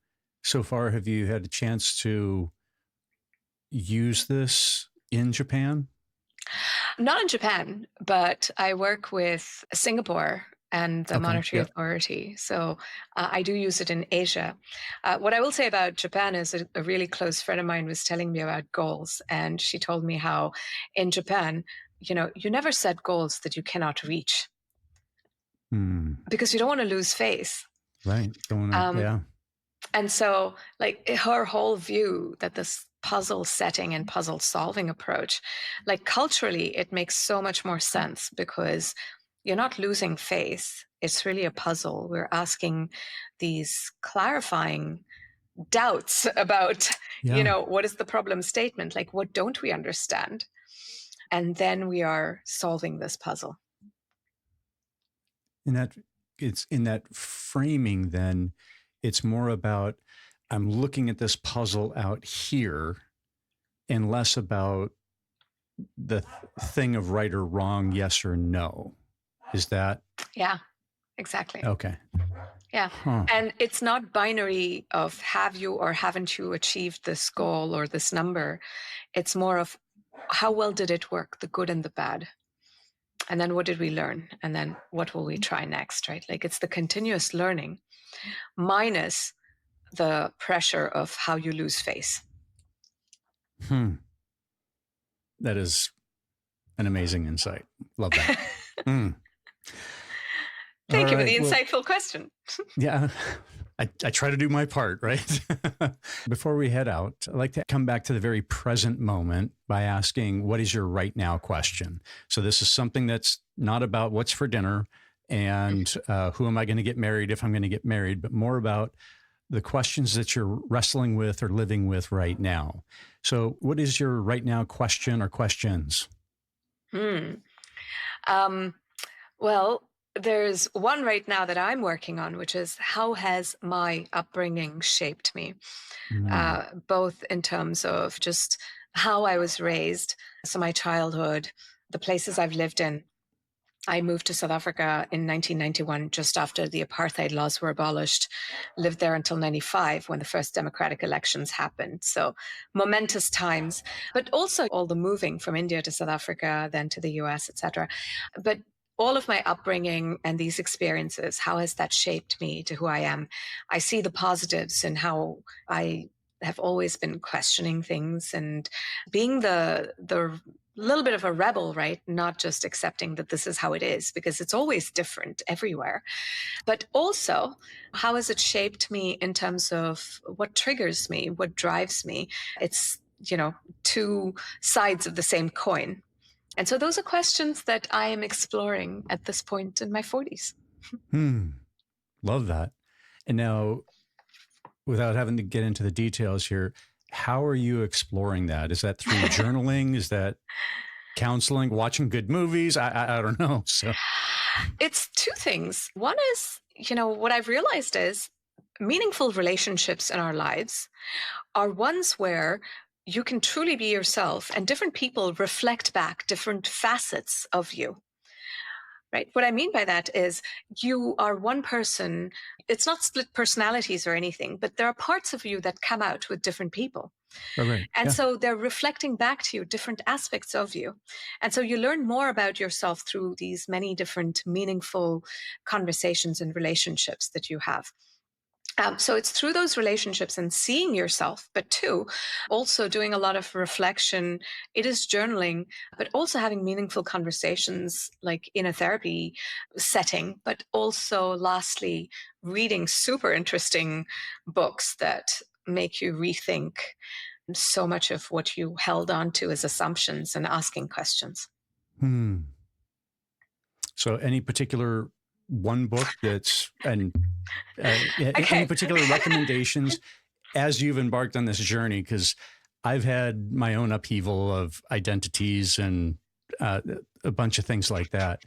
had a chance to use this in Japan? Not in Japan, but I work with Singapore and the Okay. Monetary Yeah. Authority. So I do use it in Asia. What I will say about Japan is a really close friend of mine was telling me about goals. And she told me how in Japan, you never set goals that you cannot reach Hmm. because you don't want to lose face. Right. Don't want to. Um, Yeah. and so, like, her whole view that this puzzle setting and puzzle solving approach, like, culturally, it makes so much more sense because you're not losing face. It's really a puzzle. We're asking these clarifying doubts about, Yeah. what is the problem statement? Like, what don't we understand? And then we are solving this puzzle. In that, it's in that framing, then it's more about I'm looking at this puzzle out here and less about the thing of right or wrong, yes or no. Is that Yeah, exactly. okay? Yeah. Huh. And it's not binary of have you or haven't you achieved this goal or this number. It's more of how well did it work, the good and the bad. And then what did we learn? And then what will we try next, right? Like it's the continuous learning minus the pressure of how you lose face. Hmm. That is an amazing insight. Love that. Mm. All Thank you for right. the Well, insightful question. yeah, I try to do my part, right? Before we head out, I'd like to come back to the very present moment by asking, what is your right now question? So this is something that's not about what's for dinner and who am I going to get married if I'm going to get married, but more about the questions that you're wrestling with or living with right now. So what is your right now question or questions? Hmm. Um, well, there's one right now that I'm working on, which is how has my upbringing shaped me? Mm. Both in terms of just how I was raised, so my childhood, the places I've lived in. I moved to South Africa in 1991, just after the apartheid laws were abolished. Lived there until 95 when the first democratic elections happened. So momentous times, but also all the moving from India to South Africa, then to the US, etc. But all of my upbringing and these experiences, how has that shaped me to who I am? I see the positives in how I have always been questioning things and being the little bit of a rebel, right? Not just accepting that this is how it is, because it's always different everywhere. But also, how has it shaped me in terms of what triggers me, what drives me? It's, two sides of the same coin. And so those are questions that I am exploring at this point in my 40s. Hmm. Love that. And now, without having to get into the details here, how are you exploring that? Is that through journaling? Is that counseling, watching good movies? I don't know. So, It's two things. One is, what I've realized is meaningful relationships in our lives are ones where you can truly be yourself and different people reflect back different facets of you. Right. What I mean by that is you are one person. It's not split personalities or anything, but there are parts of you that come out with different people. right. And Yeah. so they're reflecting back to you different aspects of you. And so you learn more about yourself through these many different meaningful conversations and relationships that you have. So it's through those relationships and seeing yourself, but two, also doing a lot of reflection. It is journaling, but also having meaningful conversations like in a therapy setting, but also lastly, reading super interesting books that make you rethink so much of what you held on to as assumptions and asking questions. Hmm. So, any particular one book that's, and any Okay. particular recommendations as you've embarked on this journey? Because I've had my own upheaval of identities and uh, a bunch of things like that.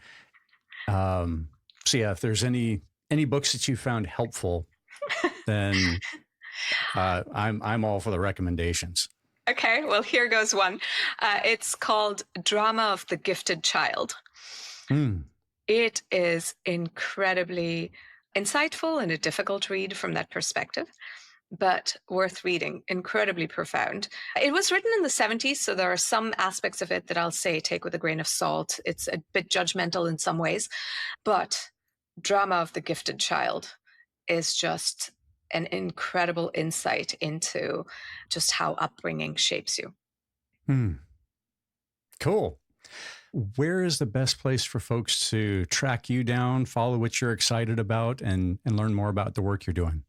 So yeah, if there's any books that you found helpful, then I'm all for the recommendations. Okay, well, here goes one. It's called Drama of the Gifted Child. Mm. It is incredibly insightful and a difficult read from that perspective. but worth reading, incredibly profound. It was written in the 70s, so there are some aspects of it that I'll say take with a grain of salt. It's a bit judgmental in some ways, but Drama of the Gifted Child is just an incredible insight into just how upbringing shapes you. Cool. Where is the best place for folks to track you down, follow what you're excited about, and learn more about the work you're doing?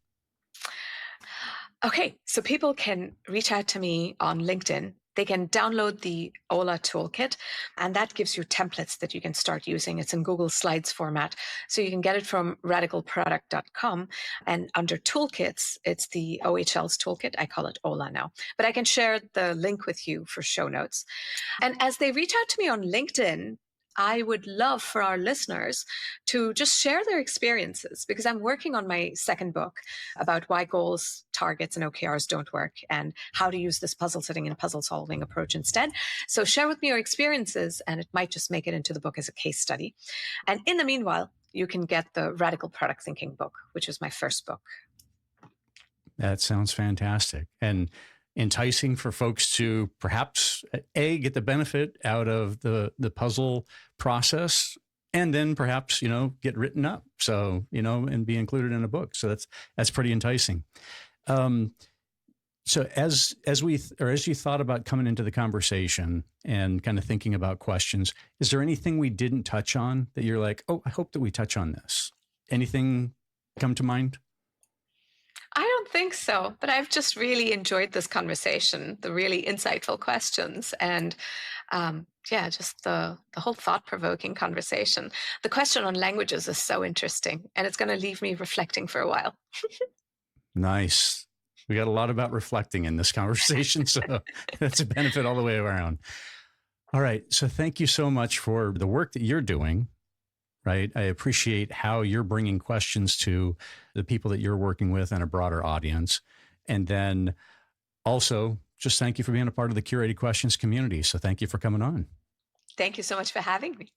Okay, so people can reach out to me on LinkedIn. They can download the OHLA toolkit, and that gives you templates that you can start using. It's in Google Slides format. So you can get it from radicalproduct.com. And under toolkits, it's the OHL's toolkit. I call it OHLA now. But I can share the link with you for show notes. And as they reach out to me on LinkedIn, I would love for our listeners to just share their experiences, because I'm working on my second book about why goals, targets, and OKRs don't work and how to use this puzzle sitting and puzzle solving approach instead. So share with me your experiences, and it might just make it into the book as a case study. And in the meanwhile, you can get the Radical Product Thinking book, which is my first book. That sounds fantastic and enticing for folks to perhaps get the benefit out of the puzzle process, and then perhaps, get written up. So, and be included in a book. So that's pretty enticing. So as you thought about coming into the conversation and kind of thinking about questions, is there anything we didn't touch on that you're like, oh, I hope that we touch on this? Anything come to mind? I don't think so, but I've just really enjoyed this conversation, the really insightful questions, and just the whole thought-provoking conversation. The question on languages is so interesting, and it's going to leave me reflecting for a while. Nice. We got a lot about reflecting in this conversation, so that's a benefit all the way around. All right. So thank you so much for the work that you're doing. Right. I appreciate how you're bringing questions to the people that you're working with and a broader audience. And then also just thank you for being a part of the Curated Questions community. So thank you for coming on. Thank you so much for having me.